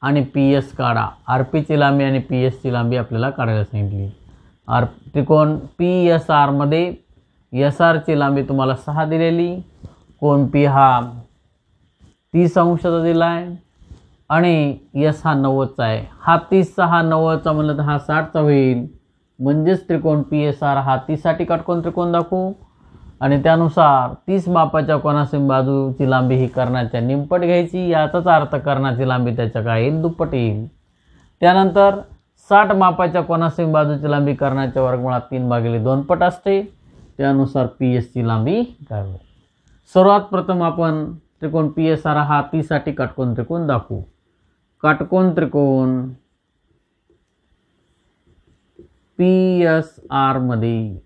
S1: आणि PS काढा. RP ची लांबी आणि PS ची लांबी आपल्याला काढायला सांगितली. त्रिकोण PSR मध्ये SR ची लांबी तुम्हाला 6 दिलेली. कोण P हा 30 अंशाचा दिला आहे आणि S हा 90चा आहे. हा 30चा हा 90चा म्हणलं तर हा 60चा होईल. म्हणजेच त्रिकोण PSR हा 30 साठी काटकोन त्रिकोण दाखवू आणि त्यानुसार 30 मापाच्या कोनासीम बाजूची लांबी ही कर्णाच्या निमपट घ्यायची. याचाच अर्थ कर्णाची लांबी त्याच्या काय येईल? दुप्पट येईल. त्यानंतर 60 मापाच्या कोनासीम बाजूची लांबी कर्णाच्या वर्गमुळात 3/2 पट असते. त्यानुसार PS ची लांबी काय? सर्वात प्रथम आपण त्रिकोण PSR हा 30 साठी काटकोन त्रिकोण दाखवू. काटकोन त्रिकोण PSR मध्ये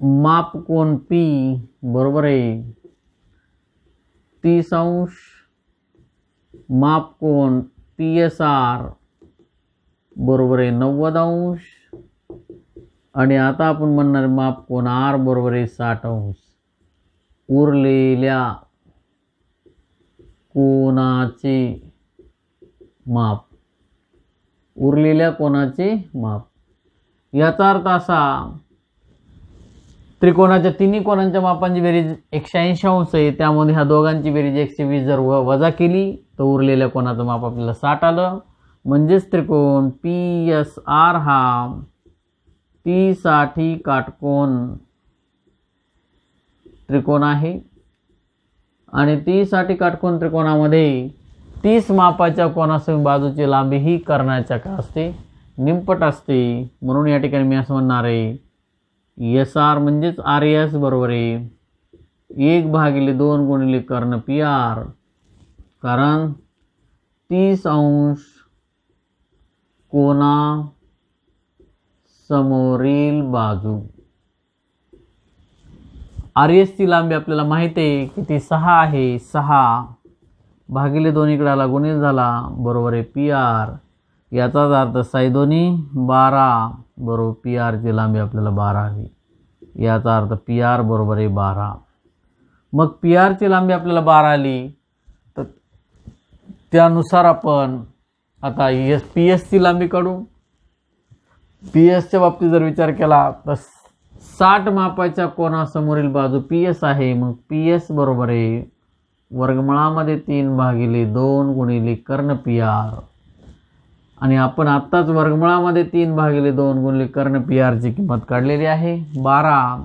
S1: माप कोण P बरोबर आहे 30 अंश. माप कोण PSR बरोबर आहे 90 अंश. आणि आता आपण म्हणणार माप कोण R बरोबर आहे 60 अंश. उरलेल्या कोनाचे माप, उरलेल्या कोनाचे माप। याचा अर्थ असा, त्रिकोणाच्या तिन्ही कोणांच्या मापांची बेरीज 180 अंश आहे, त्यामध्ये ह्या दोघांची बेरीज 120 जर वजा केली तर उरलेल्या कोणाचं माप आपल्याला 60 आलं। म्हणजेच त्रिकोण PSR हा 30 साठी काटकोन त्रिकोण आहे आणि 30 साठी काटकोन त्रिकोणामध्ये 30 मापाच्या कोनासह बाजूची लांबी ही कर्णाच्या काय असते, निमपट असते। म्हणून या ठिकाणी मी असं म्हणणार आहे SR म्हणजेच RS बरोबर आहे 1/2 गुणिले कर्ण PR, कारण 30 अंश कोना समोरील बाजू। RS ची लांबी आपल्याला माहिती आहे किती, 6 आहे। 6/2 इकडे आला गुणिले झाला बरोबर आहे PR। याचाच अर्थ 6 दोन्ही 12 बरोबर PR ची लांबी आपल्याला 12 आली। याचा अर्थ PR बरोबर आहे 12। मग PR ची लांबी आपल्याला 12 आली तर त्यानुसार आपण आता PS ची लांबी काढू। PS च्या बाबतीत जर विचार केला तर 60 मापाच्या कोनासमोरील बाजू PS आहे। मग PS बरोबर आहे वर्गमुळामध्ये 3/2 गुणिले कर्ण PR, आणि आपण आत्ताच वर्गमुळामध्ये 3/2 गुणिले कर्ण PR ची किंमत काढलेली आहे 12,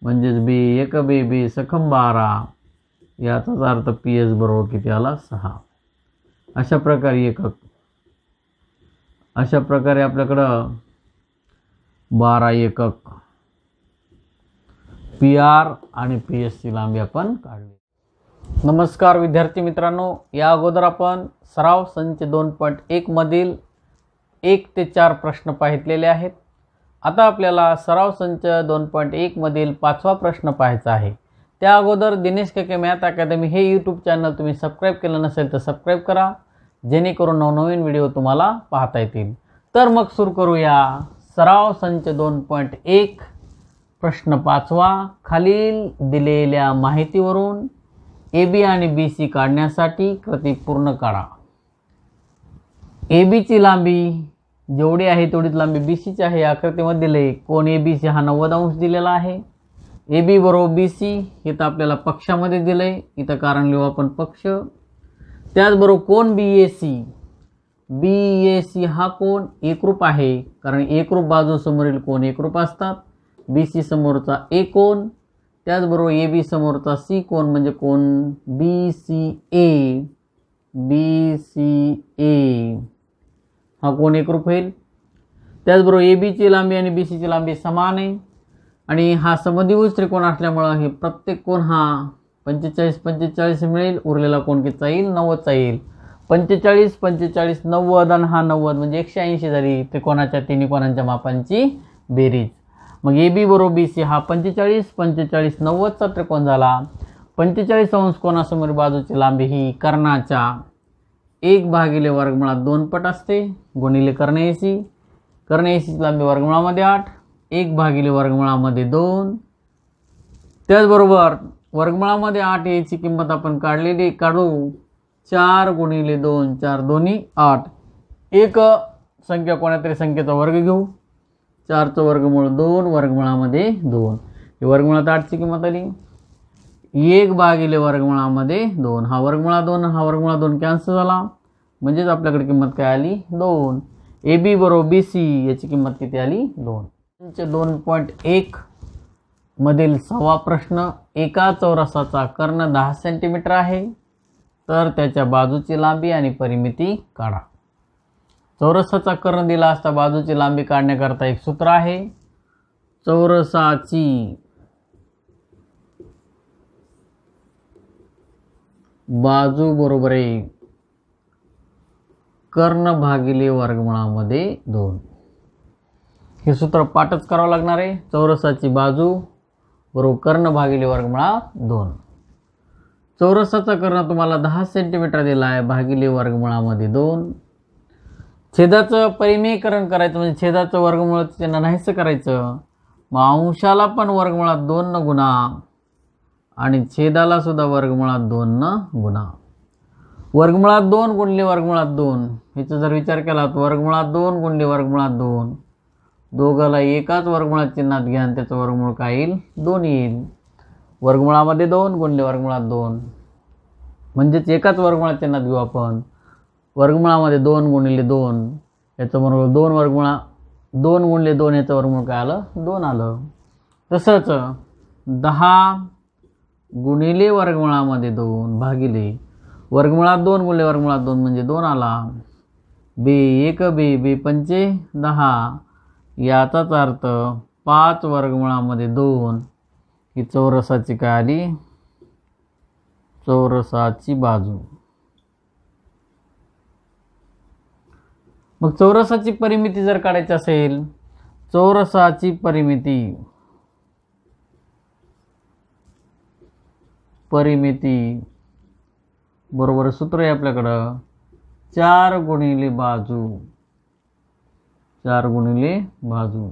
S1: म्हणजेच B1 B सखम 12। याचाच अर्थ PS बरोबर किती आला, 6। अशा प्रकारे एकक, अशा प्रकारे आपल्याकडं 12 एकक PR आणि PS ची लांबी आपण काढली। नमस्कार विद्यार्थी मित्रांनो, या अगोदर आपण सराव संच 2.1 मधील 1 ते 4 प्रश्न पाहितलेले आहेत। आता आपल्याला सराव संच 2.1 मधील 5वा प्रश्न पाहायचा आहे। त्या अगोदर दिनेश केके मॅथ अकॅडमी हे यूट्यूब चॅनल तुम्ही सबस्क्राईब केलं नसेल तर सबस्क्राईब करा, जेणेकरून नवनवीन व्हिडिओ तुम्हाला पाहता येतील। तर मग सुरू करूया सराव संच 2.1 प्रश्न 5वा। खालील दिलेल्या माहितीवरून AB आणि BC काढण्यासाठी कृती पूर्ण करा। AB ची लांबी जेवढी आहे तेवढीच लांबी BC ची आहे। आकृतीमध्ये दिले कोन ABC हा 90 अंश दिलेला आहे। AB बरोबर BC हे तर आपल्याला पक्षामध्ये दिले, इथं कारण लिहू आपण पक्ष। त्याचबरोबर कोन BAC हा कोन एकरूप आहे, कारण एकरूप बाजू समोरील कोन एकरूप असतात। BC समोरचा A कोन, त्याचबरोबर AB समोरचा C कोन म्हणजे कोन BCA हा कोन एकरूप होईल। त्याचबरोबर AB ची लांबी आणि BC ची लांबी समान आहे, आणि हा समद्विभुज त्रिकोण असल्यामुळे हे प्रत्येक कोन हा 45 मिळेल। उरलेला कोन कितीचा येईल, 90चा येईल। 45 90 आणि हा 90 म्हणजे 180 झाली त्रिकोणाच्या तिन्ही कोणांच्या मापांची बेरीज। मग AB बरोबर BC हा 45 90चा त्रिकोण झाला। 45 अंश कोनासमोर बाजूची लांबी ही कर्णाच्या 1/2 पट असते गुणिले कर्ण AC। कर्ण AC ची लांबी वर्गमुळामध्ये 8, 1/2। त्याचबरोबर वर्गमुळामध्ये 8 याची किंमत आपण काढू 4 गुणिले 2, 4 दोन्ही 8। एक संख्या कोणत्यातरी संख्येचा वर्ग घेऊ, 4चं वर्गमूळ 2 वर्गमुळामध्ये 2। हे वर्गमुळात 8ची किंमत आली 1/2। हा वर्गमुळा 2 हा वर्गमुळा 2 कॅन्सल झाला, म्हणजेच आपल्याकडे किंमत काय आली, 2। AB बरोबर BC याची किंमत किती आली, 2। 2.1 मधील 6वा प्रश्न। एका चौरसाचा कर्ण 10 सेंटीमीटर आहे, तर त्याच्या बाजूची लांबी आणि परिमिती काढा। चौरसाचा कर्ण दिला असता बाजूची लांबी काढण्याकरता एक सूत्र आहे। चौरसाची बाजू बरोबर आहे कर्ण भागिले वर्गमुळामध्ये 2। हे सूत्र पाठच करावं लागणार आहे। चौरसाची बाजू बरोबर कर्ण भागिले वर्गमुळात 2। चौरसाचा कर्ण तुम्हाला 10 सेंटीमीटर दिला आहे, भागिले वर्गमुळामध्ये 2। छेदाचं परिमेयकरण करायचं म्हणजे छेदाचं वर्गमूळ चिन्ह नाहीसं करायचं। मग अंशाला पण वर्गमुळात 2 न गुणा आणि छेदाला सुद्धा वर्गमुळात 2 न गुणा। वर्गमुळात 2 गुणिले वर्गमुळात 2 ह्याचा जर विचार केला तर वर्गमुळात 2 गुणिले वर्गमुळात 2, दोघाला एकाच वर्गमुळात चिन्हात घ्या आणि त्याचं वर्गमूळ काय येईल? 2 येईल. वर्गमुळामध्ये 2 गुणिले वर्गमुळात 2 म्हणजेच एकाच वर्गमुळात चिन्हात घेऊ आपण. वर्गमुळामध्ये 2 गुणिले 2 याचं वर्गमूळ 2 गुणिले 2 याचं वर्गमूळ काय आलं? 2 आलं. तसंच 10 गुणिले वर्गमुळामध्ये 2 भागिले वर्गमुळात 2 गुणिले वर्गमुळात 2 म्हणजे 2 आला. बे 1 बे 5 10 याचाच अर्थ 5 वर्गमुळामध्ये 2 ही चौरसाची काय आली? चौरसाची बाजू. मग चौरसाची परिमिती जर काढायची असेल, चौरसाची परिमिती बरोबर सूत्र आहे आपल्याकडं 4 गुणिले बाजू. 4 गुणिले बाजू.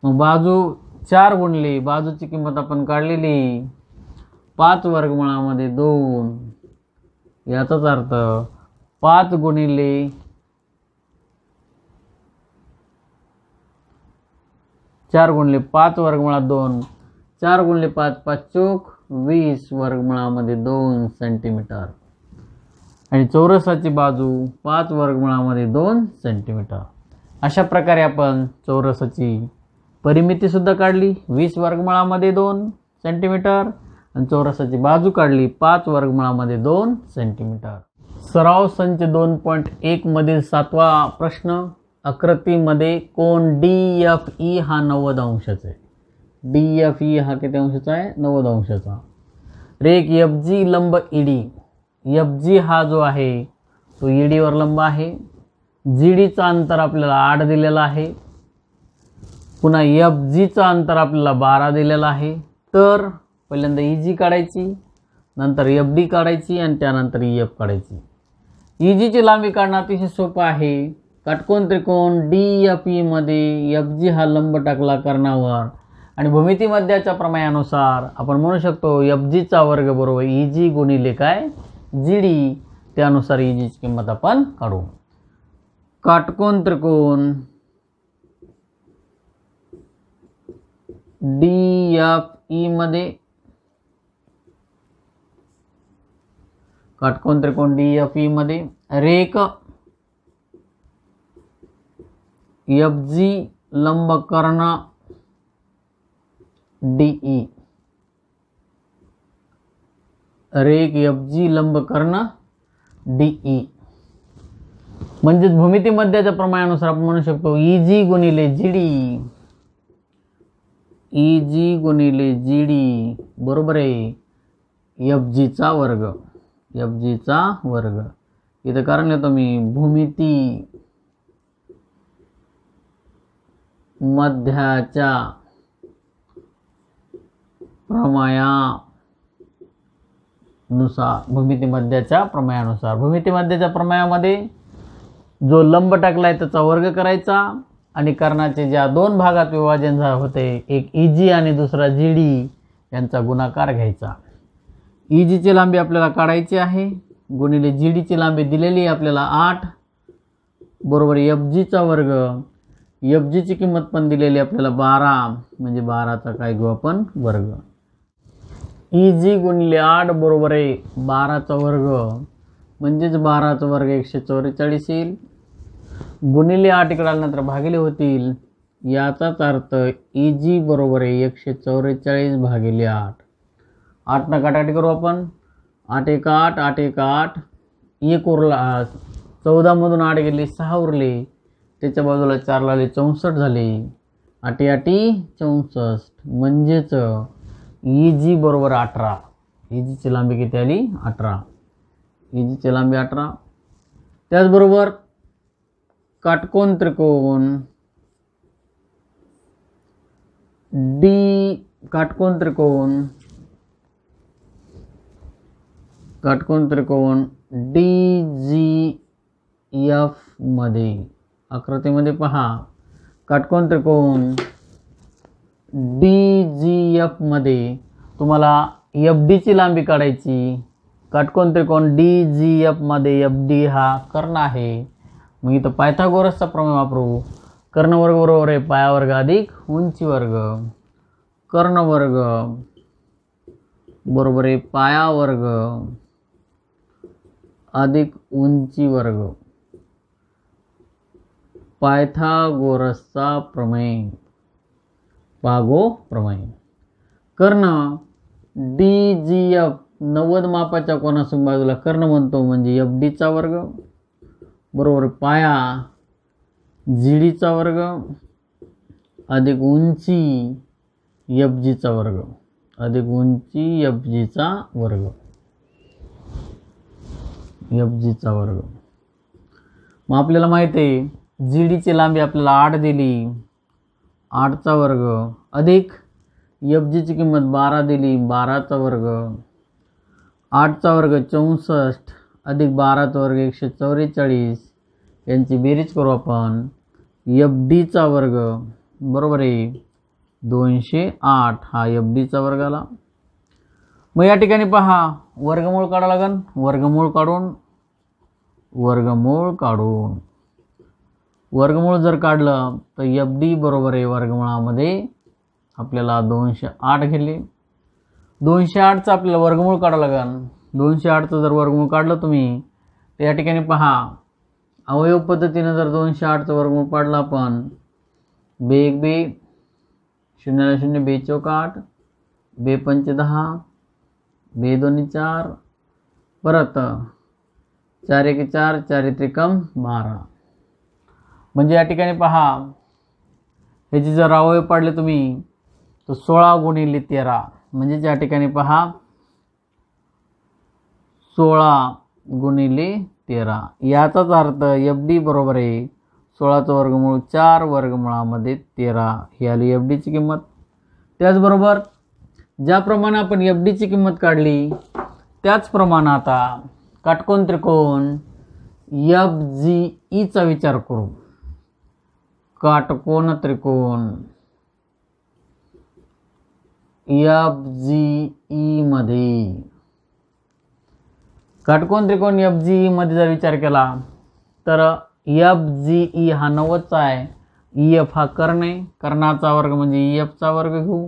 S1: मग बाजू 4 गुणिले बाजूची किंमत आपण काढलेली 5 वर्गमुळामध्ये 2 याचाच अर्थ 5 गुणिले 4 गुणिले 5 वर्गमुळात 2, 4 गुणिले 5 5 चोक 20 वर्गमुळामध्ये 2 सेंटीमीटर. आणि चौरसाची बाजू 5 वर्गमुळामध्ये 2 सेंटीमीटर. अशा प्रकारे आपण चौरसाची परिमिती सुद्धा काढली 20 वर्गमुळामध्ये 2 सेंटीमीटर आणि चौरसाची बाजू काढली 5 वर्गमुळामध्ये 2 सेंटीमीटर. सराव संच 2.1 मधील 7वा प्रश्न. आकृतीमध्ये कोन DFE हा 90 अंशाचा आहे. DFE हा किती अंशाचा आहे? 90 अंशाचा. रेख FG लंब ED. FG हा जो आहे तो ED वर लंब आहे. GDचा अंतर आपल्याला 8 दिलेला आहे. पुन्हा FGचा अंतर आपल्याला 12 दिलेला आहे. तर पहिल्यांदा EG काढायची, नंतर FD काढायची आणि त्यानंतर EF काढायची. EGची लांबी काढणं अतिशय सोपं आहे. काटकोन त्रिकोण DFE मध्ये FG हा लंब टाकला कर्णावर आणि भूमिती मध्याच्या प्रमेयानुसार आपण म्हणू शकतो FGचा वर्ग बरोबर EG गुणिले काय? GD. त्यानुसार EGची किंमत आपण काढू. काटकोन त्रिकोण DFE मध्ये काटकोन त्रिकोण DFE मध्ये रेख FG लंब कर्ण DE. रेख FG लंब कर्ण DE म्हणजेच भूमिती मध्याच्या प्रमाणानुसार आपण म्हणू शकतो EG गुणिले GD. EG गुणिले GD बरोबर आहे FGचा वर्ग. FGचा वर्ग. इथं कारण येतो मी भूमिती मध्याच्या प्रमेयानुसार. भूमिती मध्याच्या प्रमेयानुसार. भूमिती मध्याच्या प्रमेयामध्ये जो लंब टाकलाय त्याचा वर्ग करायचा आणि कर्णाचे ज्या 2 भागात विभाजन होते, एक EG आणि दुसरा GD यांचा गुणाकार घ्यायचा. EG ची लांबी आपल्याला काढायची आहे गुणिले GD ची लांबी दिलेली आहे आपल्याला 8 बरोबर FGचा वर्ग. FG ची किंमत पण दिलेली आपल्याला 12 म्हणजे 12चा काय घेऊ आपण? वर्ग. EG गुणिले 8 बरोबर आहे 12चा वर्ग म्हणजेच 12चा वर्ग 144 येईल. गुणिले 8 इकडे आल्यानंतर भागिले होतील. याचाच अर्थ EG बरोबर आहे 144 भागिले 8. 8 ना काटाकाटी करू आपण. 8 1 8 8 1 8 1 उरला. 14 मधून 8 गेले 6 उरले. त्याच्या बाजूला 4 लावले 64 झाले. 8 8 64 म्हणजेच EG बरोबर 18. EG ची लांबी किती आली? 18. EG ची लांबी 18. त्याचबरोबर काटकोन त्रिकोण काटकोन त्रिकोण DGF मध्ये आकृतीमध्ये पहा. काटकोन त्रिकोण DGF मध्ये तुम्हाला FD ची लांबी काढायची काटकोन त्रिकोण DGF मध्ये FD हा कर्ण आहे. मग इथं पायथागोरसचा प्रमेय वापरू. कर्ण वर्ग बरोबर आहे पाया वर्ग अधिक उंची वर्ग. कर्ण वर्ग बरोबर आहे पाया वर्ग अधिक उंची वर्ग. पायथागोरसचा प्रमेय, पागो प्रमेय. कर्ण DGF 90 मापाच्या कोनासून बाजूला कर्ण म्हणतो म्हणजे FD चा वर्ग बरोबर पाया GD चा वर्ग अधिक उंची FG चा वर्ग अधिक उंची FG चा वर्ग. FG चा वर्ग. मग आपल्याला माहिती आहे GD ची लांबी आपल्याला 8 दिली, 8 चा वर्ग अधिक FG ची किंमत 12 दिली, 12 चा वर्ग. 8 चा वर्ग 64 अधिक 12 चा वर्ग 144. यांची बेरीज करू आपण. FD चा वर्ग बरोबर आहे 208 हा FD चा वर्ग आला. मग या ठिकाणी पहा वर्गमूळ काढावं लागेल. वर्गमूळ जर काढलं तर FD बरोबर आहे वर्गमुळामध्ये आपल्याला 208 घेतले. 208चं आपल्याला वर्गमूळ काढावं लागेल. 208चं जर वर्गमूळ काढलं तुम्ही तर या ठिकाणी पहा अवयव पद्धतीने जर 208चं वर्गमूळ पाडलं आपण. बे 1 बे 0 0 बे 4 8 बे 5 10 बे 2 4 परत 4 1 4 4 त्रिकम 12. म्हणजे या ठिकाणी पहा ह्याची जर अवयव पाडले तुम्ही तर 16 गुणिले 13 म्हणजे या ठिकाणी पहा 16 गुणिले 13. याचाच अर्थ FD बरोबर आहे 16चं वर्गमूळ 4 वर्गमुळामध्ये 13 ही आली FD ची किंमत. त्याचबरोबर ज्याप्रमाणे आपण FD ची किंमत काढली त्याचप्रमाणे आता काटकोन त्रिकोण FGE चा विचार करू. काटकोन त्रिकोण FGE मध्ये काटकोन त्रिकोण FGE मध्ये जर विचार केला तर FGE हा 90चा आहे. EF हा कर्ण आहे. कर्णाचा वर्ग म्हणजे EF चा वर्ग घेऊ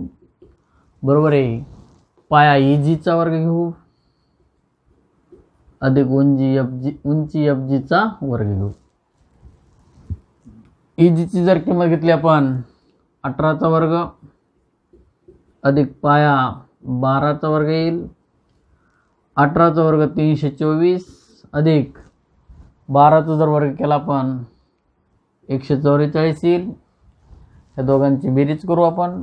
S1: बरोबर आहे पाया EG चा वर्ग घेऊ अधिक उंची FG चा वर्ग घेऊ. EG ची जर किंमत घेतली आपण 18 चा वर्ग अधिक पाया 12 चा वर्ग येईल. 18 चा वर्ग 324 अधिक 12 चा जर वर्ग केला आपण 144 येईल. या दोघांची बेरीज करू आपण.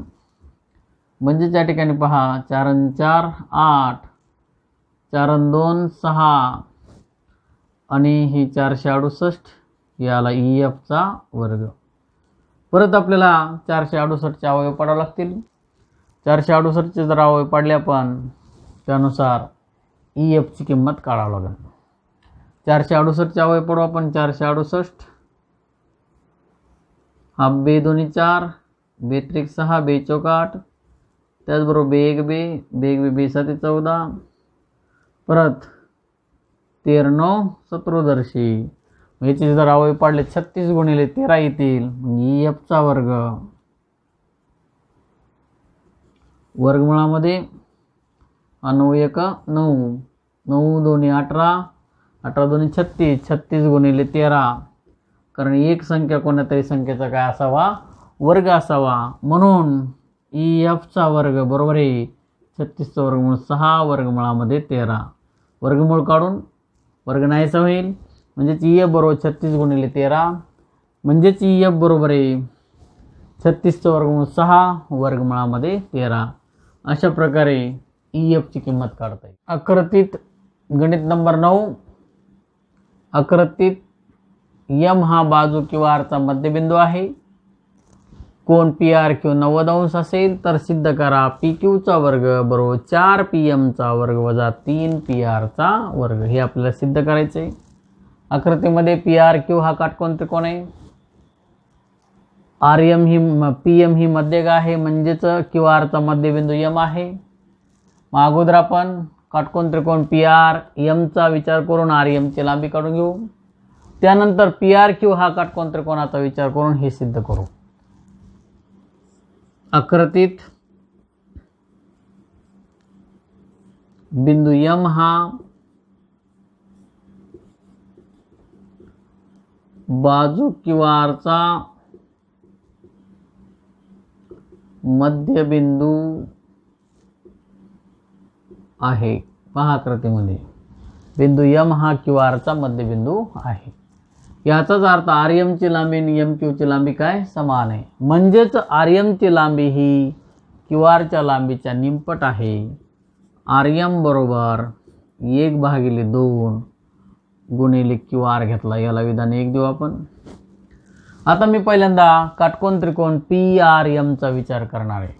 S1: म्हणजे त्या ठिकाणी पहा 4 आणि 4 8 4 आणि 2 6 आणि ही 468 याला EF चा वर्ग. परत आपल्याला 468 चे अवयव पाडावे लागतील. 468 चे जर अवयव पाडले आपण त्यानुसार EF ची किंमत काढावी लागेल. 468 चे अवयव पाडू आपण. 468 हा बे 2 4 बे 3 6 बे 4 8 त्याचबरोबर बे 1 बे 1 बे बे 7 14 परत 13 9 17 याचे जर अवयव पाडले 36 गुणिले 13 येतील. EF चा वर्ग वर्गमुळामध्ये 9 1 9 9 2 18 18 2 36 36 गुणिले 13 कारण एक संख्या कोणत्याही संख्येचा काय असावा वर्ग असावा म्हणून EF चा वर्ग बरोबर आहे 36 चा वर्गमूळ 6 वर्गमुळामध्ये 13. वर्गमूळ काढून वर्ग नाहीसा होईल म्हणजेच EF बरोबर 36 गुणिले 13 म्हणजेच EF बरोबर आहे 36 चा वर्गमूळ 6 वर्गमुळामध्ये 13. अशा प्रकारे EF ची किंमत काढता येईल. आकृतीत गणित नंबर 9 आकृतीत M हा बाजू किंवा आरचा मध्यबिंदू आहे. कोण PRQ 90 अंश असेल तर सिद्ध करा PQ चा वर्ग बरोबर 4 PM चा वर्ग वजा 3 PR चा वर्ग. हे आपल्याला सिद्ध करायचे आहे. आकृतीमध्ये PRQ हा काटकोन त्रिकोण आहे. PM ही मध्यगा आहे म्हणजेच QR चा मध्यबिंदू M आहे. मग अगोदर आपण काटकोन त्रिकोण PR Mचा विचार करून RM ची लांबी काढून घेऊ. त्यानंतर PRQ हा काटकोन त्रिकोणाचा विचार करून हे सिद्ध करू. आकृतीत बिंदू M हा बाजू QR चा मध्यबिंदू आहे. पहा आकृतीमध्ये बिंदू M हा QR चा मध्यबिंदू आहे. याचाच अर्थ RM ची लांबी आणि MQ ची लांबी काय समान आहे. म्हणजेच RM ची लांबी ही QR च्या लांबीच्या निमपट आहे. RM बरोबर 1/2 गुणिले QR घेतला. याला विधान 1 देऊ आपण. आता मी पहिल्यांदा काटकोन त्रिकोण PRM चा विचार करणार आहे.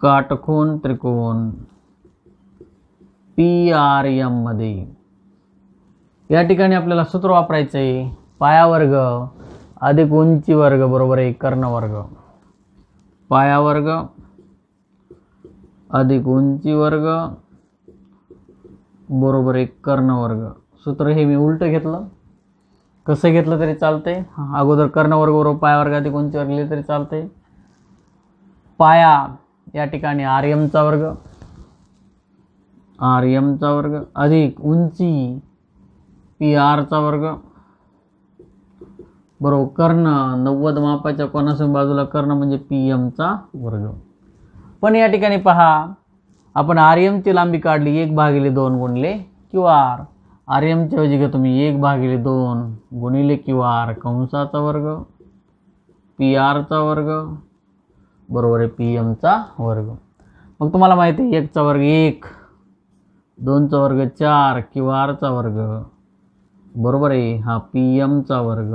S1: काटकोन त्रिकोण PRM मध्ये या ठिकाणी आपल्याला सूत्र वापरायचं आहे. पाया वर्ग अधिक उंची वर्ग बरोबर आहे कर्ण वर्ग. पाया वर्ग अधिक उंची वर्ग बरोबर आहे कर्ण वर्ग. सूत्र हे मी उलट घेतलं. कसं घेतलं तरी चालतंय. अगोदर कर्ण वर्ग बरोबर पाया वर्ग अधिक उंची वर्ग लिहिले तरी चालतंय. पाया या ठिकाणी RM चा वर्ग, RM चा वर्ग अधिक उंची PR चा वर्ग बरोबर कर्ण 90 मापाच्या कोनासून बाजूला कर्ण म्हणजे PM चा वर्ग. पण या ठिकाणी पहा आपण RM ची लांबी काढली 1/2 गुणिले QR. RM च्या ऐवजी घेतो मी 1/2 गुणिले QR कंसाचा वर्ग PR चा वर्ग बरोबर आहे PM चा वर्ग. मग तुम्हाला माहिती आहे 1 चा वर्ग 1, 2 चा वर्ग 4, QR चा वर्ग बरोबर आहे हा PM चा वर्ग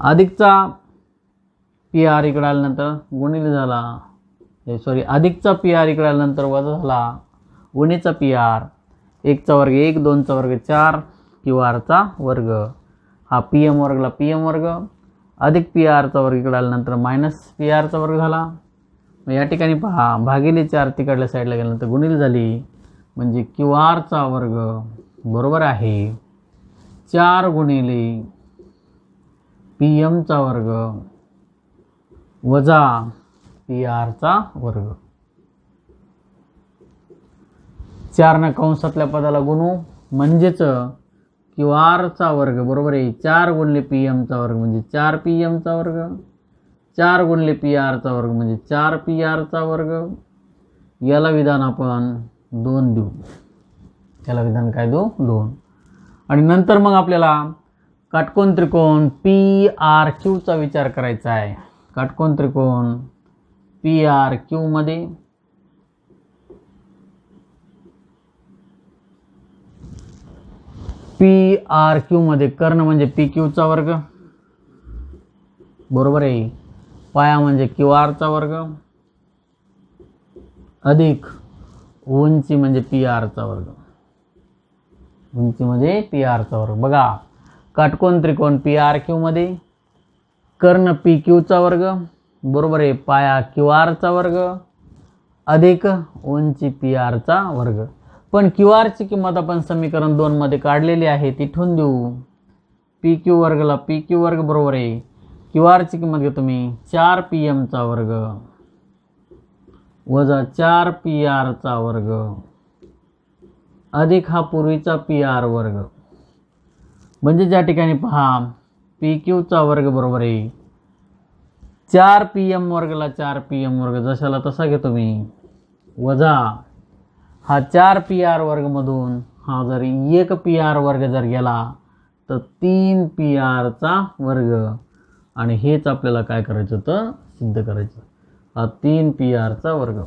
S1: अधिकचा PR इकडे आल्यानंतर गुणिले झाला. अधिकचा PR इकडे आल्यानंतर वजा झाला गुणिलेचा PR. 1 चा वर्ग 1, 2 चा वर्ग 4, QR चा वर्ग हा PM वर्गला PM वर्ग अधिक PR चा वर्ग इकडे आल्यानंतर मायनस PR चा वर्ग झाला. मग या ठिकाणी पहा भागिले 4 तिकडल्या साईडला गेल्यानंतर गुणिले झाली म्हणजे QR चा वर्ग बरोबर आहे 4 गुणिले PM चा वर्ग वजा PR चा वर्ग. 4 न कंसातल्या पदाला गुणू म्हणजेच QR चा वर्ग बरोबर आहे 4 गुणिले PM चा वर्ग म्हणजे 4 PM चा वर्ग. 4 गुणिले PR चा वर्ग म्हणजे 4 PR चा वर्ग. याला विधान आपण 2 देऊ. याला विधान काय देऊ 2. आणि नंतर मग आपल्याला काटकोन त्रिकोण PRQ चा विचार करायचा आहे. काटकोन त्रिकोण PRQ मध्ये PRQ मध्ये कर्ण म्हणजे PQ चा वर्ग बरोबर आहे पाया म्हणजे QR चा वर्ग अधिक उंची म्हणजे PR चा वर्ग. उंची म्हणजे PR चा वर्ग. बघा काटकोन त्रिकोण PRQ मध्ये कर्ण PQ चा वर्ग बरोबर आहे पाया QR चा वर्ग अधिक उंची PR चा वर्ग. पण QR ची किंमत आपण समीकरण 2 मध्ये काढलेली आहे तिथून देऊ. PQ वर्गला PQ वर्ग बरोबर आहे QR ची किंमत घेतो मी 4 PM चा वर्ग वजा 4 PR चा वर्ग अधिक हा पूर्वीचा PR वर्ग. म्हणजे ज्या ठिकाणी पहा PQ चा वर्ग बरोबर आहे 4 PM वर्गला 4 PM वर्ग जशाला तसा घेतो मी वजा हा 4 PR वर्ग मधून हा जर 1 PR वर्ग जर गेला तर 3 PR चा वर्ग. आणि हेच आपल्याला काय करायचं होतं सिद्ध करायचं. हा 3 PR चा वर्ग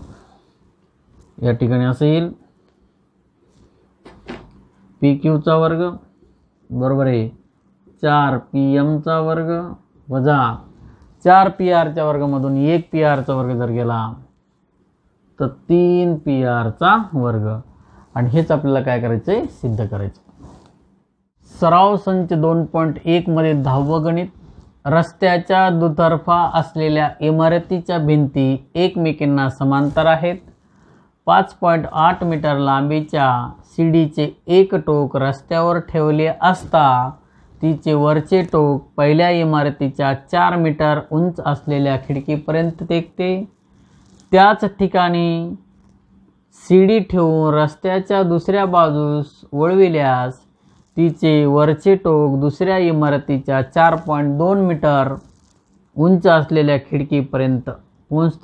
S1: या ठिकाणी असं येईल PQ चा वर्ग बरोबर आहे 4 PM चा वर्ग वजा 4 PR च्या वर्गामधून 1 PR चा वर्ग जर गेला तर 3 PR चा वर्ग. आणि हेच आपल्याला काय करायचं आहे सिद्ध करायचं. सराव संच 2.1 मध्ये 10वे गणित. रस्त्याच्या दुतर्फा असलेल्या इमारतीच्या भिंती एकमेकींना समांतर आहेत 5.8 मीटर लांबीच्या सीडीचे एक टोक रस्त्यावर ठेवले असता तिचे वरचे टोक पहिल्या इमारतीच्या 4 मीटर उंच असलेल्या खिडकीपर्यंत टेकते. त्याच ठिकाणी सीडी ठेवून रस्त्याच्या दुसऱ्या बाजूस वळविल्यास तिचे वरचे टोक दुसऱ्या इमारतीच्या 4.2 मीटर उंच असलेल्या खिडकीपर्यंत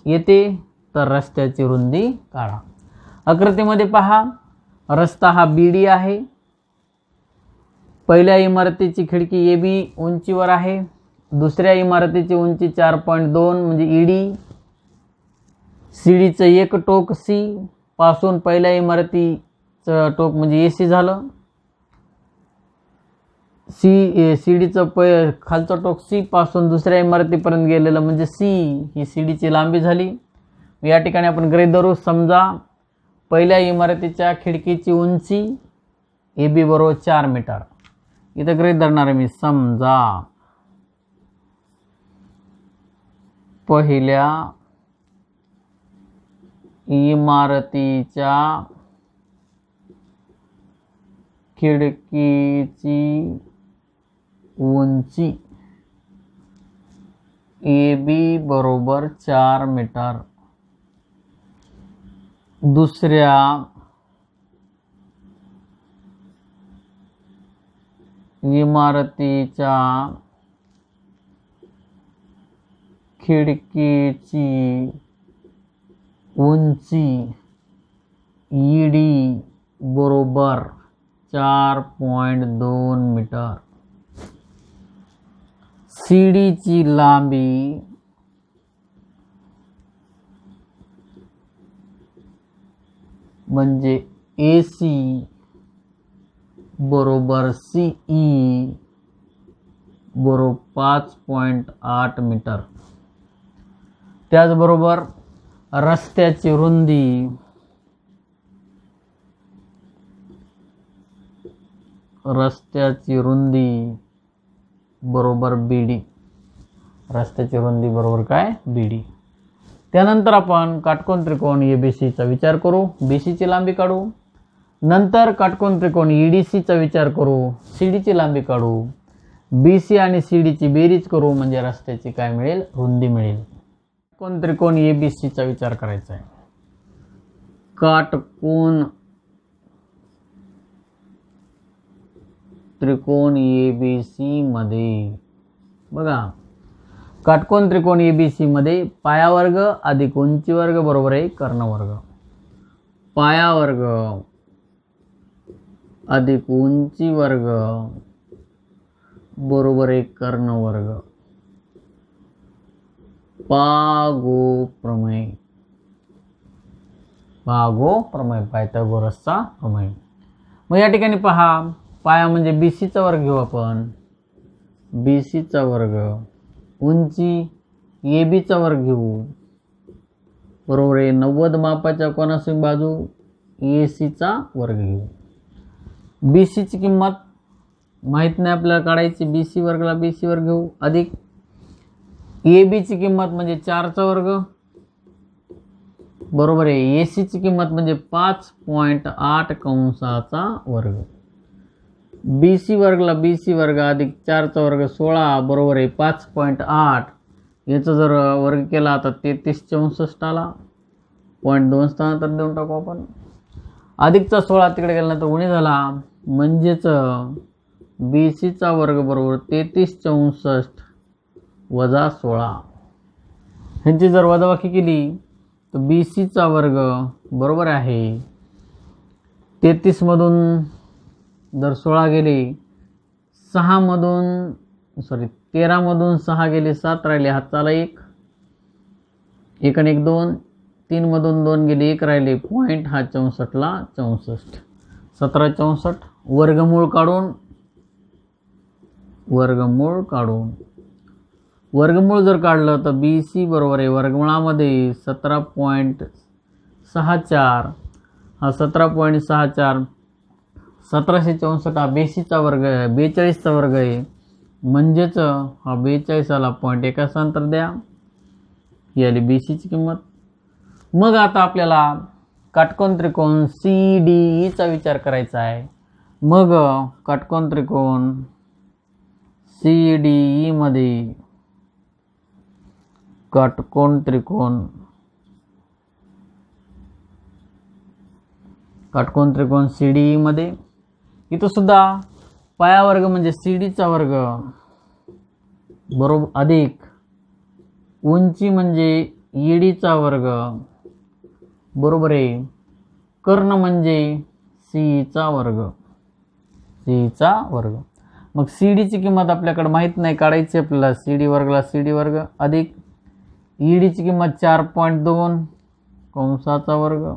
S1: येते. तर रस्त्याची रुंदी काढा. आकृतीमध्ये पहा, रस्ता हा BD आहे. पहिल्या इमारतीची खिडकी AB उंचीवर आहे. दुसऱ्या इमारतीची उंची 4.2 म्हणजे ED. सीडीचं एक टोक C पासून पहिल्या इमारतीचं टोक म्हणजे AC झालं. सीडीचं खालचं टोक C पासून दुसऱ्या इमारतीपर्यंत गेलेलं म्हणजे C ही सीडीची लांबी झाली. या ठिकाणी आपण गृहीत धरू, समजा पहिल्या इमारतीच्या खिडकीची उंची AB बरोबर 4 मीटर. इथं गृहीत धरणार आहे मी, समजा पहिल्या इमारतीच्या खिडकीची उंची AB बरोबर 4 मीटर. दुसऱ्या इमारतीच्या खिडकीची उंची ED बरोबर 4.2 मीटर. सीडीची लांबी म्हणजे AC बरोबर CE बरोबर 5.8 मीटर. त्याचबरोबर रस्त्याची रुंदी बरोबर BD. रस्त्याची रुंदी बरोबर काय? BD. त्यानंतर आपण काटकोन त्रिकोण ABCचा विचार करू. BCची लांबी काढू. नंतर काटकोन त्रिकोण EDCचा विचार करू. CDची लांबी काढू. BC आणि CDची बेरीज करू म्हणजे रस्त्याची काय मिळेल? रुंदी मिळेल. काटकोन त्रिकोण ABCचा विचार करायचा आहे. काटकोन त्रिकोण ABC मध्ये बघा, काटकोन त्रिकोण ABC मध्ये पायावर्ग अधिक उंची वर्ग बरोबर आहे कर्णवर्ग. पायावर्ग अधिक उंची वर्ग बरोबर आहे कर्णवर्ग. पागो प्रमेय पायथागोरसचा प्रमेय. मग या ठिकाणी पहा, पाया म्हणजे BCचा वर्ग घेऊ आपण. BCचा वर्ग, उंची ABचा वर्ग घेऊ बरोबर आहे 90 मापाच्या कोनासून बाजू ACचा वर्ग घेऊ. BCची किंमत माहित नाही आपल्याला काढायची. BC वर्गला BC वर्ग घेऊ अधिक ABची किंमत म्हणजे 4चा वर्ग बरोबर आहे ACची किंमत म्हणजे 5.8 कंसाचा वर्ग. BC वर्गला BC वर्ग अधिक 4चा वर्ग 16 बरोबर आहे 5.8. याचा जर वर्ग केला तर 3364 आला. 0.2 स्थानांतर देऊन टाकू आपण. अधिकचा 16 तिकडे गेल्यानंतर उणे झाला म्हणजेच BCचा वर्ग बरोबर 3364 वजा 16. ह्यांची जर वजाबाकी केली तर BCचा वर्ग बरोबर आहे 33 मधून जर 16 गेले 13 मधून 6 गेले 7 राहिले, हाताला 1 आणि 1 2, 3 मधून 2 गेले 1 राहिले, पॉईंट हा 64ला 64. 1764 वर्गमूळ जर काढलं तर BC बरोबर आहे वर्गमुळामध्ये 17.64 हा 17.64 1764 हा BCचा वर्ग आहे 42चा वर्ग आहे म्हणजेच हा 42ला 0.1 अंतर द्या. ही आली BCची किंमत. मग आता आपल्याला काटकोन त्रिकोण CDE चा विचार करायचा आहे. मग काटकोन त्रिकोण CDE मध्ये काटकोन त्रिकोण CDE मध्ये इथं सुद्धा पाया वर्ग म्हणजे CD चा वर्ग बरोबर अधिक उंची म्हणजे ED चा वर्ग बरोबर आहे कर्ण म्हणजे CE चा वर्ग. मग CD ची किंमत आपल्याकडे माहित नाही, काढायची आपल्याला. CD वर्गला CD वर्ग अधिक ED ची किंमत 4.2 कंसाचा वर्ग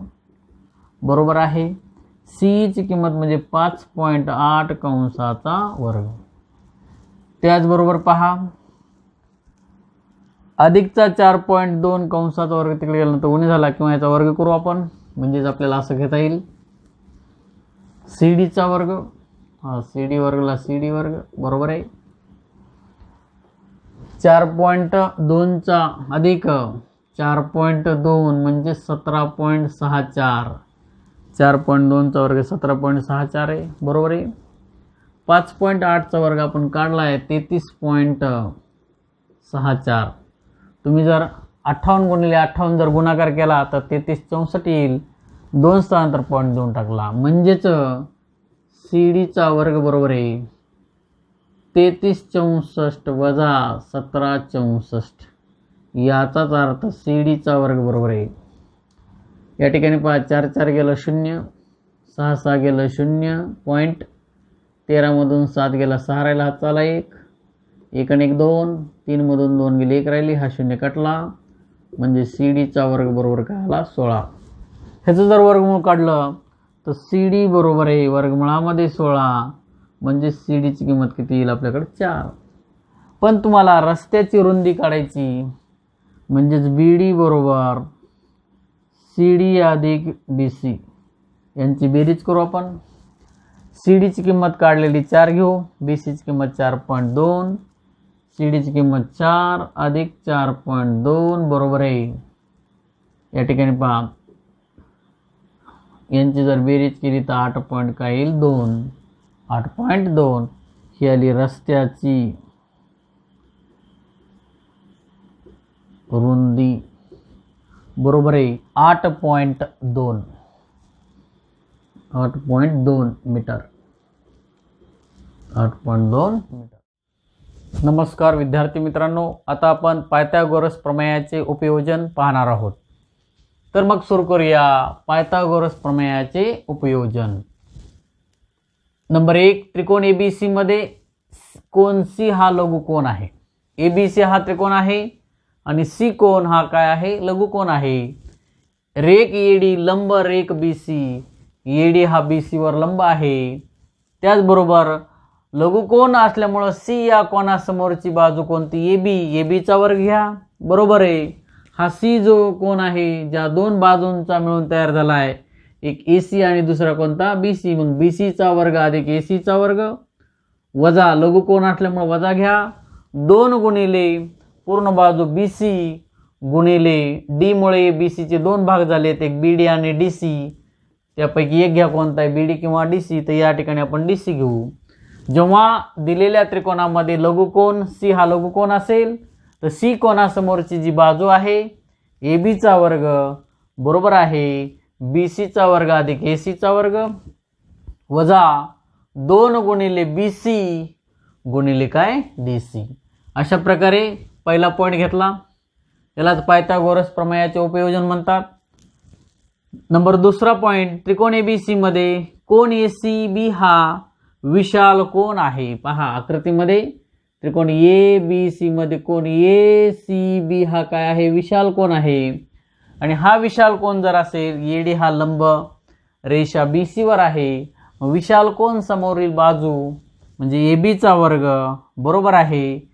S1: बरोबर आहे CE ची किंमत म्हणजे 5.8 कंसाचा वर्ग. त्याचबरोबर पहा अधिकचा 4.2 कंसाचा वर्ग तिकडे गेल्यानंतर उणे झाला किंवा याचा वर्ग करू आपण, म्हणजेच आपल्याला असं घेता येईल CD चा वर्ग. CD वर्गला CD वर्ग बरोबर आहे 4.2 चा अधिक 4.2 म्हणजे 17.64. 4.2 चा वर्ग 17.64 आहे बरोबर आहे. 5.8 चा वर्ग आपण काढला आहे 33.64. तुम्ही जर 58 गुणिले 58 जर गुणाकार केला तर 3364 येईल. 2 स्थानांतर पॉईंट देऊन टाकला म्हणजेच CD चा वर्ग बरोबर आहे 3364 वजा 1764. याचाच अर्थ CD चा वर्ग बरोबर आहे. या ठिकाणी पहा 4 4 गेलं 0, 6 6 गेलं 0 पॉईंट, 13 मधून 7 गेला 6 राहिला, हात चाला 1, 1 आणि 1 2, 3 मधून 2 गेले 1 राहिली, हा 0 कटला म्हणजे CD चा वर्ग बरोबर काय आला 16. ह्याचं जर वर्गमूळ काढलं तर CD बरोबर आहे वर्गमुळामध्ये 16 म्हणजे CD ची किंमत किती येईल आपल्याकडे 4. पण तुम्हाला रस्त्याची रुंदी काढायची म्हणजेच BD बरोबर CD अधिक BC यांची बेरीज करू आपण. CD ची किंमत काढलेली 4 घेऊ, BC ची किंमत 4.2, CD ची किंमत 4 अधिक 4.2 बरोबर आहे. या ठिकाणी पहा यांची जर बेरीज केली तर 8 पॉईंट काय येईल 2. 8.2 ही आली रस्त्याची रुंदी बरोबर आहे 8.2 मीटर. 8.2 मीटर. नमस्कार विद्यार्थी मित्रांनो, आता आपण पायथागोरस प्रमेयाचे उपयोजन पाहणार आहोत. तर मग सुरू करूया पायथागोरस प्रमेयाचे उपयोजन. नंबर 1, त्रिकोण ABC मध्ये कोन C हा लघुकोन आहे. ABC हा त्रिकोण आहे आणि C कोन हा काय आहे लघुकोन आहे. रेख AD लंब रेख BC, AD हा BC वर लंब आहे. त्याचबरोबर लघुकोन असल्यामुळे C या कोनासमोरची बाजू कोणती AB, AB चा वर्ग घ्या बरोबर आहे. हा C जो कोन आहे ज्या दोन बाजूंचा मिळून तयार झाला आहे, एक AC आणि दुसरा कोणता BC, मग BC चा वर्ग अधिक AC चा वर्ग वजा लघुकोन असल्यामुळे वजा घ्या 2 गुणिले पूर्ण बाजू BC गुणिले D मुळे BC चे दोन भाग झालेत, एक BD आणि DC. त्यापैकी एक घ्या कोणता आहे BD किंवा DC, तर या ठिकाणी आपण DC घेऊ. जेव्हा दिलेल्या त्रिकोणामध्ये लघुकोन C हा लघुकोन असेल तर C कोनासमोरची जी बाजू आहे AB चा वर्ग बरोबर आहे BC चा वर्ग अधिक AC चा वर्ग वजा 2 गुणिले BC गुणिले काय DC. अशा प्रकारे पहिला पॉईंट घेतला, यालाच पायथागोरस प्रमेयाचे उपयोजन म्हणतात. नंबर दुसरा पॉईंट, त्रिकोण ABC मध्ये कोन ACB हा विशाल कोन आहे. पहा आकृतीमध्ये त्रिकोण ABC मध्ये कोन ACB हा काय आहे विशाल कोन आहे. आणि हा विशाल कोन जर असेल, AD हा लंब रेषा BC वर आहे, विशाल कोन समोरील बाजू म्हणजे AB चा वर्ग बरोबर आहे.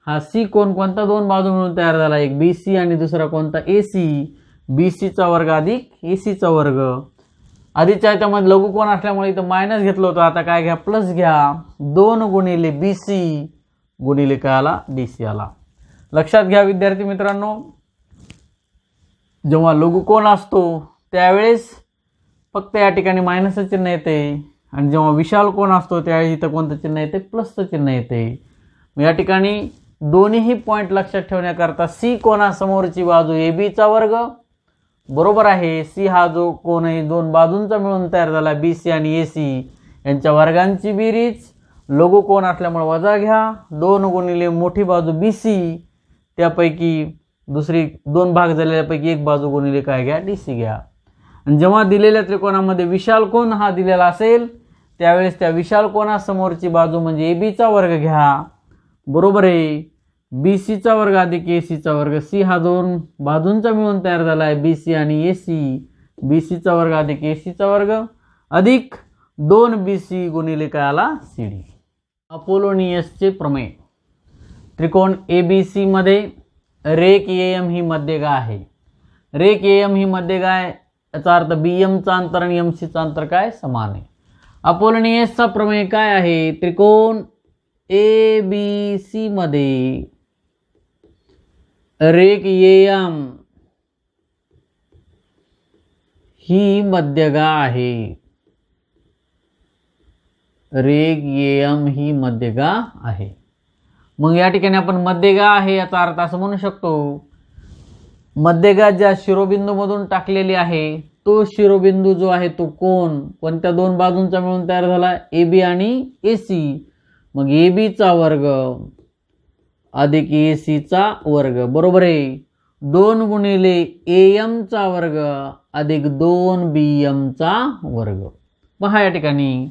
S1: हा C कोन कोणता दोन बाजू मिळून तयार झाला, एक BC आणि दुसरा कोणता AC, BC चा वर्ग अधिक AC चा वर्ग. आधीच्या याच्यामध्ये लघुकोन असल्यामुळे इथं मायनस घेतलं होतं, आता काय घ्या प्लस घ्या 2 गुणिले BC गुणिले काय आला DC आला. लक्षात घ्या विद्यार्थी मित्रांनो, जेव्हा लघुकोन असतो त्यावेळेस फक्त या ठिकाणी मायनसचं चिन्ह येते आणि जेव्हा विशाल कोन असतो त्यावेळी इथं कोणतं चिन्ह येते, प्लसचं चिन्ह येते. मग या ठिकाणी दोन्ही पॉईंट लक्षात ठेवण्याकरता सी कोनासमोरची बाजू ए बीचा वर्ग बरोबर आहे. सी हा जो कोन आहे दोन बाजूंचा मिळून तयार झाला, बी सी आणि ए सी यांच्या वर्गांची बेरीज. लघु कोन असल्यामुळे वजा घ्या. 2 गुणिले मोठी बाजू बी सी, त्यापैकी दुसरी 2 भाग झालेल्यापैकी एक बाजू गुणिले काय घ्या, डी सी घ्या. आणि जेव्हा दिलेल्या त्रिकोणामध्ये विशाल कोन हा दिलेला असेल त्यावेळेस त्या विशाल कोनासमोरची बाजू म्हणजे ए बीचा वर्ग घ्या बरोबर आहे. बी सीचा वर्ग अधिक ए सीचा वर्ग. सी हा दोन बाजूंचा मिळून तयार झाला आहे, बी सी आणि ए सी. बी सीचा वर्ग अधिक ए सीचा वर्ग अधिक 2 बी सी गुणिले काय आला, सी डी. अपोलोनियसचे प्रमेय. त्रिकोण ए बी सी मध्ये रेख ए एम ही मध्यगा आहे. रेख ए एम ही मध्यगा आहे याचा अर्थ बी एमचा अंतर आणि एम सीचा अंतर काय, समान आहे. अपोलोनियसचा प्रमेय काय आहे, त्रिकोण ए बी सी मध्ये रेख ए एम ही मध्यगा आहे. रेख ए एम ही मध्यगा आहे. मग या ठिकाणी आपण मध्यगा आहे याचा अर्थ असं म्हणू शकतो, मध्यगा ज्या शिरोबिंदूमधून टाकलेली आहे तो शिरोबिंदू जो आहे तो कोन कोणत्या दोन बाजूंचा मिळून तयार झाला, ए बी आणि ए सी. मग ए बीचा वर्ग अधिक ए सीचा वर्ग बरोबर आहे 2 गुणिले ए एमचा वर्ग अधिक 2 बी एमचा वर्ग. पहा या ठिकाणी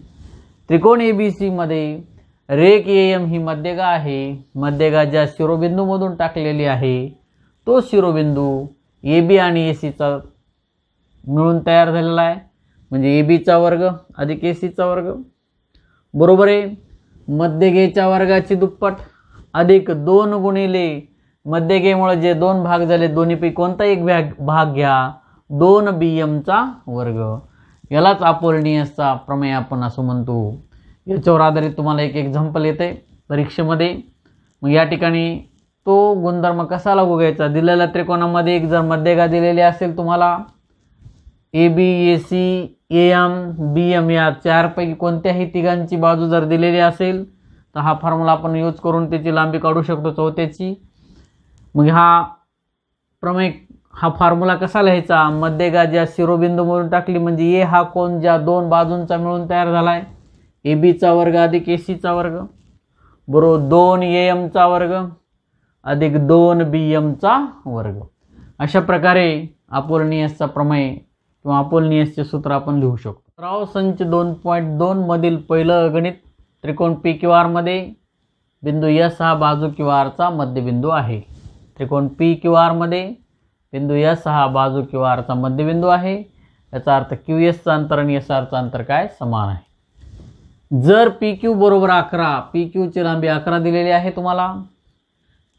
S1: त्रिकोण ए बी सी मध्ये रेख ए एम ही मध्यगा आहे. मध्यगा ज्या शिरोबिंदूमधून टाकलेली आहे तो शिरोबिंदू ए बी आणि ए सीचा मिळून तयार झालेला आहे म्हणजे ए बीचा वर्ग अधिक ए सीचा वर्ग बरोबर आहे. मध्यगेच्या वर्गाची दुप्पट अधिक 2 गुणिले मध्यगेमुळे जे 2 भाग झाले दोन्हीपैकी कोणता एक भाग घ्या 2 बी एमचा वर्ग. यालाच अपोलोनियसचा प्रमेय आपण असं म्हणतो. याच्यावर आधारित तुम्हाला एक एक्झाम्पल येते परीक्षेमध्ये. मग या ठिकाणी तो गुणधर्म कसा लागू घ्यायचा, दिलेल्या त्रिकोणामध्ये एक जर मध्यगा दिलेली असेल तुम्हाला A B A C A M B M या चारपैकी कोणत्याही तिघांची बाजू जर दिलेली असेल तर हा फॉर्म्युला आपण यूज करून त्याची लांबी काढू शकतो चौथ्याची. मग हा फॉर्म्युला कसा लिहायचा, मध्यगा ज्या शिरोबिंदूमधून टाकली म्हणजे ए हा कोन ज्या दोन बाजूंचा मिळून तयार झाला आहे ए बीचा वर्ग अधिक ए सीचा वर्ग बरोबर 2 ए एमचा वर्ग अधिक 2 बी एमचा वर्ग. अशा प्रकारे अपोलोनियसचा प्रमेय किंवा अपोलोनियसचे सूत्र आपण लिहू शकतो. सराव संच 2.2 मधील पहिलं गणित. त्रिकोण पी क्यू आर मध्ये बिंदू एस हा बाजू क्यू आरचा मध्यबिंदू आहे. त्रिकोण पी क्यू आर मध्ये बिंदू एस हा बाजू क्यू आरचा मध्यबिंदू आहे. याचा अर्थ क्यू एसचा अंतर आणि एस आरचा अंतर काय, समान आहे. जर पी क्यू बरोबर 11, पी क्यूची लांबी 11 दिलेली आहे तुम्हाला,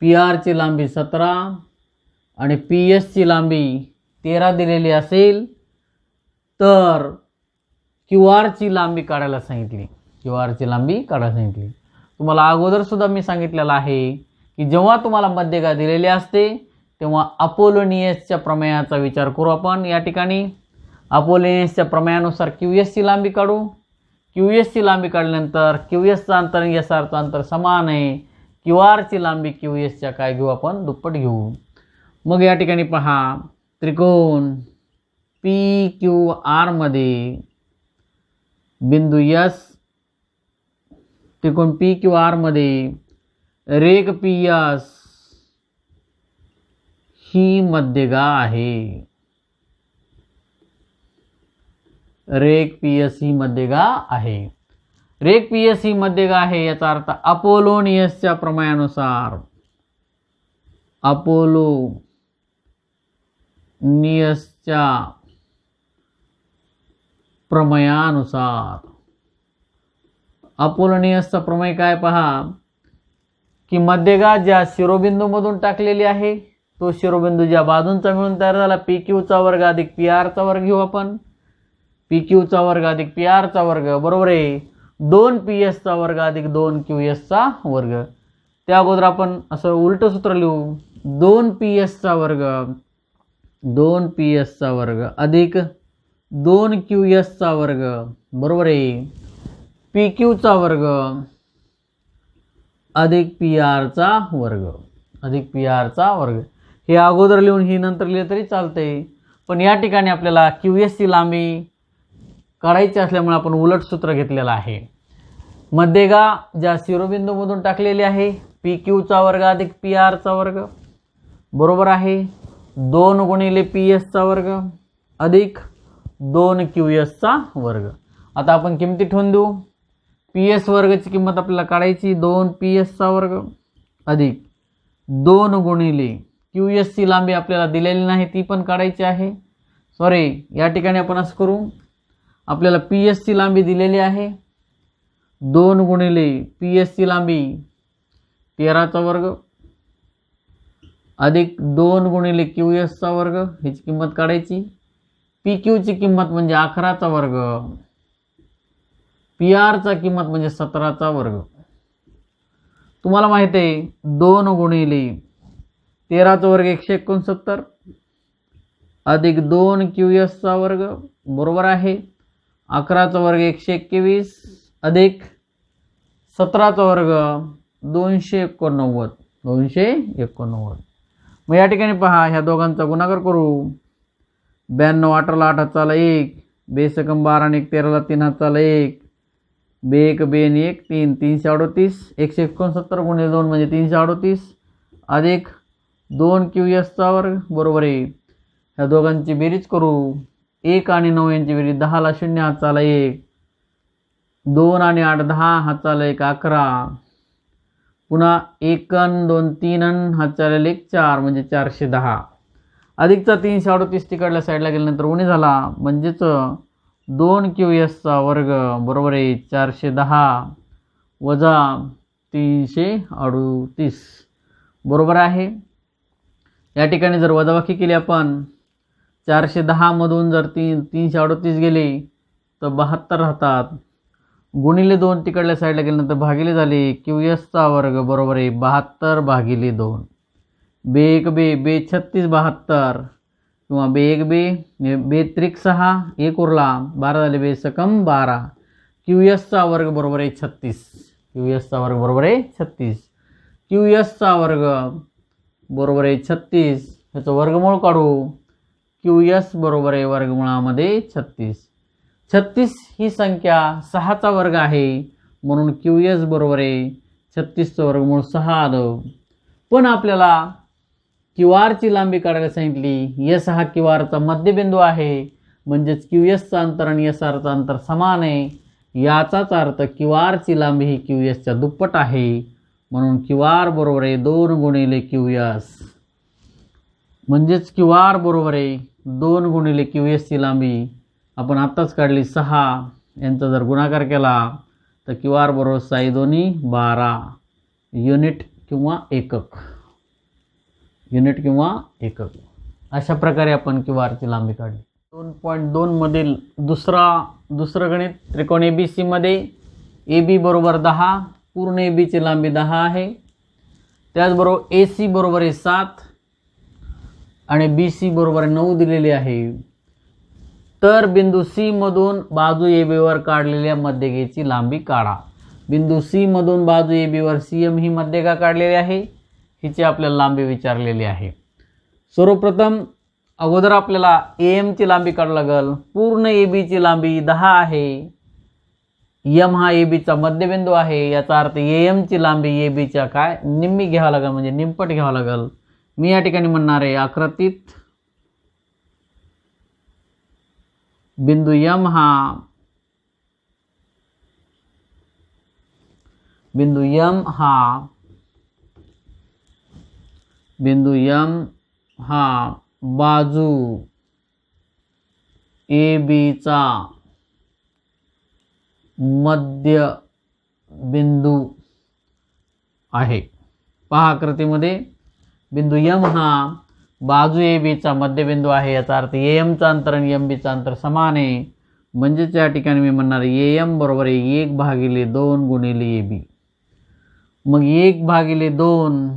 S1: पी आरची लांबी 17 आणि पी एसची लांबी 13 दिलेली असेल तर क्यू आरची लांबी काढायला सांगितली. क्यू आरची लांबी काढायला सांगितली. तुम्हाला अगोदर सुद्धा मी सांगितलेलं आहे की जेव्हा तुम्हाला मध्यगा दिलेली असते तेव्हा अपोलोनियसच्या प्रमेयाचा विचार करू आपण. या ठिकाणी अपोलोनियसच्या प्रमेयानुसार क्यू एसची लांबी काढू. क्यू एसची लांबी काढल्यानंतर क्यू एसचा अंतर आणि एस आरचा अंतर समान आहे. क्यू आरची लांबी क्यू एसच्या काय घेऊ आपण, दुप्पट घेऊ. मग या ठिकाणी पहा त्रिकोण पी क्यू आर मध्ये बिंदू एस, त्रिकोण पी क्यू आर मध्ये रेख पी एस ही मध्यगा आहे. रेख पी एस ही मध्यगा आहे. रेख पी एस ही मध्यगा आहे याचा अर्थ अपोलोनियसच्या प्रमेयानुसार अपोलोनियसचा प्रमेय काय पहा की मध्यगा ज्या शिरोबिंदूमधून टाकलेली आहे तो शिरोबिंदू ज्या बाजूंचा मिळून तयार झाला पी क्यूचा वर्ग अधिक पी आरचा वर्ग घेऊ आपण. पी क्यूचा वर्ग अधिक पी आरचा वर्ग बरोबर आहे 2 पी एसचा वर्ग अधिक 2 क्यू एसचा वर्ग. त्या अगोदर आपण असं उलटं सूत्र लिहू 2 पी एसचा वर्ग अधिक 2QS वर्ग बरोबर आहे PQ वर्ग अधिक PR वर्ग अधिक PR वर्ग. हे अगोदर लिहून ही नंतर लिहिलं तरी चालतंय, पण या ठिकाणी आपल्याला QS ची लांबी काढायची असल्यामुळे आपण उलट सूत्र घेतलेलं आहे. मध्यगा ज्या शिरोबिंदूमधून टाकलेली आहे PQ वर्ग अधिक PR वर्ग बरोबर आहे 2 गुणिले PS वर्ग अधिक 2QS वर्ग. आता आपण किमती ठेवून देऊ. PS वर्गची किंमत आपल्याला काढायची 2PS वर्ग अधिक 2 गुणिले QS ची लांबी आपल्याला दिलेली नाही ती पण काढायची आहे. सॉरी, या ठिकाणी आपण असं करू, आपल्याला PS ची लांबी दिलेली आहे 2 गुणिले PS ची लांबी 13 वर्ग अधिक 2 गुणिले QS वर्ग ह्याची किंमत काढायची. PQ ची किंमत म्हणजे 11 वर्ग, PR चा किंमत म्हणजे 17 वर्ग. तुम्हाला माहिती आहे 2 गुणिले 13 वर्ग 169 अधिक 2QS वर्ग बरोबर आहे 11 वर्ग 121 अधिक 17 वर्ग 289. मग या ठिकाणी पहा ह्या दोघांचा गुणाकार करू. 92 18 8 हाताला 1 बेसकम 12 आणि 1 13 3 हाताला 1 1 2 1 3 338 169 गुणिले 2 म्हणजे 338 अधिक 2QS वर्ग बरोबर आहे. ह्या दोघांची बेरीज करू. 1 आणि 9 यांची बेरीज 10 ला 0 हाताला 1 2 आणि 8 10 हाताला 1 11 पुन्हा 1 अन 2 3 अन हाताला 1 4 म्हणजे 410 अधिकचा 338 तिकडल्या साईडला गेल्यानंतर उणे झाला म्हणजेच 2QS वर्ग बरोबर आहे 410 वजा 338 बरोबर आहे. या ठिकाणी जर वजाबाकी केली आपण 410 मधून जर 338 गेले तर 72 राहतात. गुणिले 2 तिकडल्या साईडला गेल्यानंतर भागिले झाले QS वर्ग बरोबर आहे 72 भागिले 2 1 बे 36 72 किंवा 1 बे 6 1 उरला 12 झाले बेसकम 12 QS वर्ग बरोबर आहे 36 QS वर्ग बरोबर आहे 36 QS वर्ग बरोबर आहे 36 ह्याचं वर्गमूळ काढू. QS बरोबर आहे वर्गमुळामध्ये 36 ही संख्या 6चा वर्ग आहे म्हणून QS बरोबर आहे 36चं वर्गमूळ 6 आलं. पण आपल्याला QR ची लांबी काढायला सांगितली. S हा QR चा मध्यबिंदू आहे म्हणजेच QS चा अंतर आणि SR चा अंतर समान आहे. याचाच अर्थ QR ची लांबी ही QS च्या दुप्पट आहे म्हणून QR बरोबर आहे 2 गुणिले QS म्हणजेच QR बरोबर आहे 2 गुणिले QS ची लांबी आपण आत्ताच काढली 6 यांचा जर गुणाकार केला तर QR बरोबर 6 दोन्ही 12 युनिट किंवा एकक अशा प्रकारे आपण QR ची लांबी काढली. 2.2 मधील दुसरं गणित त्रिकोण ABC मध्ये AB बरोबर 10 पूर्ण AB ची लांबी 10 आहे. त्याचबरोबर AC बरोबर आहे 7 आणि BC बरोबर 9 दिलेली आहे. तर बिंदू C मधून बाजू AB वर काढलेल्या मध्यगेची लांबी काढा. बिंदू C मधून बाजू AB वर CM ही मध्यगा काढलेली आहे. हिची आपल्याला लांबी विचारलेली आहे. सर्वप्रथम अगोदर आपल्याला AM ची लांबी काढावी लागेल. पूर्ण AB ची लांबी 10 आहे. M हा AB चा मध्यबिंदू आहे. याचा अर्थ AM ची लांबी AB च्या काय निम्मी घ्यावी लागेल म्हणजे निमपट घ्यावी लागेल. मी या ठिकाणी म्हणणार आहे आकृतीत बिंदू M हा बाजू AB चा मध्य बिंदू आहे. पहा आकृतीमध्ये बिंदू M हा बाजू AB चा मध्यबिंदू आहे. याचा अर्थ AM चा अंतर आणि MB चा अंतर समान आहे म्हणजेच या ठिकाणी मी म्हणणार AM बरोबर आहे 1/2 गुणिले AB. मग 1/2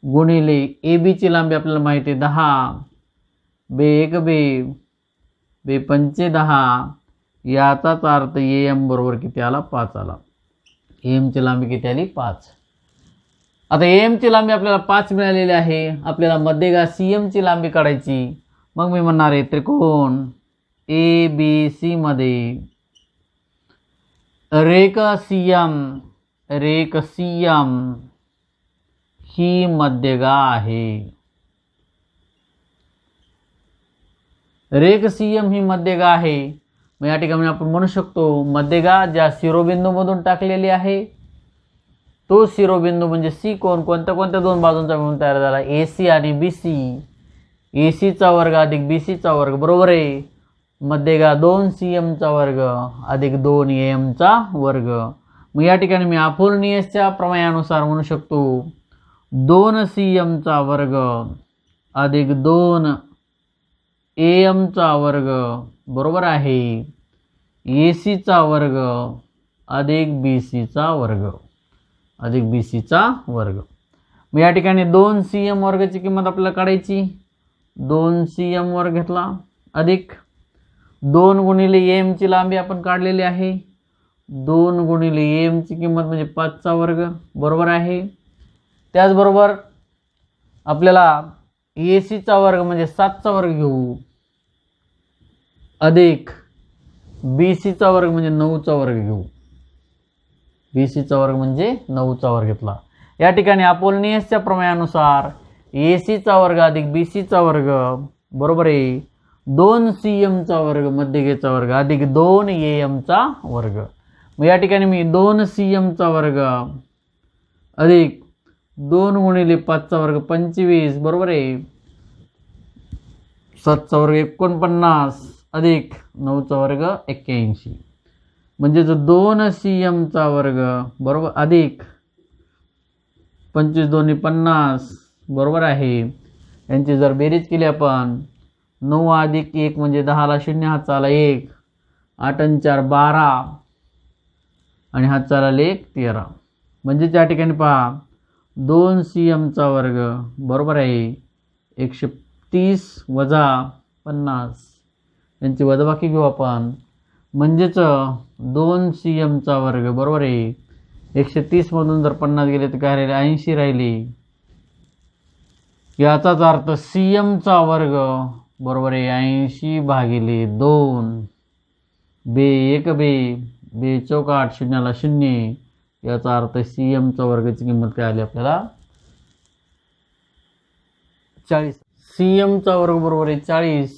S1: गुणिले AB ची लांबी आपल्याला माहिती आहे 10 1 बे बे पंचे 10, याचाच अर्थ AM बरोबर किती आला? 5 आला. AM ची लांबी किती आली? 5. आता AM ची लांबी आपल्याला 5 मिळालेली आहे. आपल्याला मध्यगा CM ची लांबी काढायची. मग मी म्हणणार आहे त्रिकोण ABC मध्ये रेख CM ही मध्यगा आहे. रेख CM ही मध्यगा आहे. मग या ठिकाणी आपण म्हणू शकतो मध्यगा ज्या शिरोबिंदूमधून टाकलेली आहे तो शिरोबिंदू म्हणजे C कोण कोणत्या दोन बाजूंचा मिळून तयार झाला? AC आणि BC. AC चा वर्ग अधिक BC चा वर्ग बरोबर आहे मध्यगा 2CM चा वर्ग अधिक 2AM चा वर्ग. मग या ठिकाणी मी अपूर्णीयसच्या प्रमेयानुसार म्हणू शकतो 2CM चा वर्ग अधिक 2AM चा वर्ग बरोबर आहे AC चा वर्ग अधिक BC चा वर्ग मग या ठिकाणी 2CM वर्गाची किंमत आपल्याला काढायची. 2CM वर्ग घेतला अधिक 2 गुणिले AM ची लांबी आपण काढलेली आहे. 2 गुणिले AM ची किंमत म्हणजे 5 चा वर्ग बरोबर आहे. त्याचबरोबर आपल्याला AC चा वर्ग म्हणजे 7 चा वर्ग घेऊ अधिक BC चा वर्ग म्हणजे 9 चा वर्ग घेऊ. BC चा वर्ग म्हणजे 9 चा वर्ग घेतला. या ठिकाणी अपोलनियसच्या प्रमेयानुसार AC चा वर्ग अधिक BC चा वर्ग बरोबर आहे 2CM चा वर्ग मध्यगेचा वर्ग अधिक 2AM चा वर्ग. मग या ठिकाणी मी 2CM चा वर्ग अधिक 2 गुणिले 5 चा वर्ग 25 बरोबर आहे 7 चा वर्ग 49 अधिक 9 चा वर्ग 81 म्हणजे 2CM चा वर्ग बरोबर अधिक 25 दोन्ही 50 बरोबर आहे. यांची जर बेरीज केली आपण 9 अधिक 1 म्हणजे 10 ला 0 हात चाला 1 8 आणि 4 12 आणि हात चाला 1 13 म्हणजे त्या ठिकाणी पहा 2CM चा वर्ग बरोबर आहे 130 वजा 50 यांची वजाबाकी घेऊ आपण म्हणजेच 2CM चा वर्ग बरोबर आहे 130 मधून जर 50 गेले तर काय राहिले 80 राहिले. याचाच अर्थ CM चा वर्ग बरोबर आहे 80 भागिले 2 बे 1 बे चौकाट 0 ला 0. याचा अर्थ CM चा वर्गाची किंमत काय आली आपल्याला 40. CM चा वर्ग बरोबर आहे 40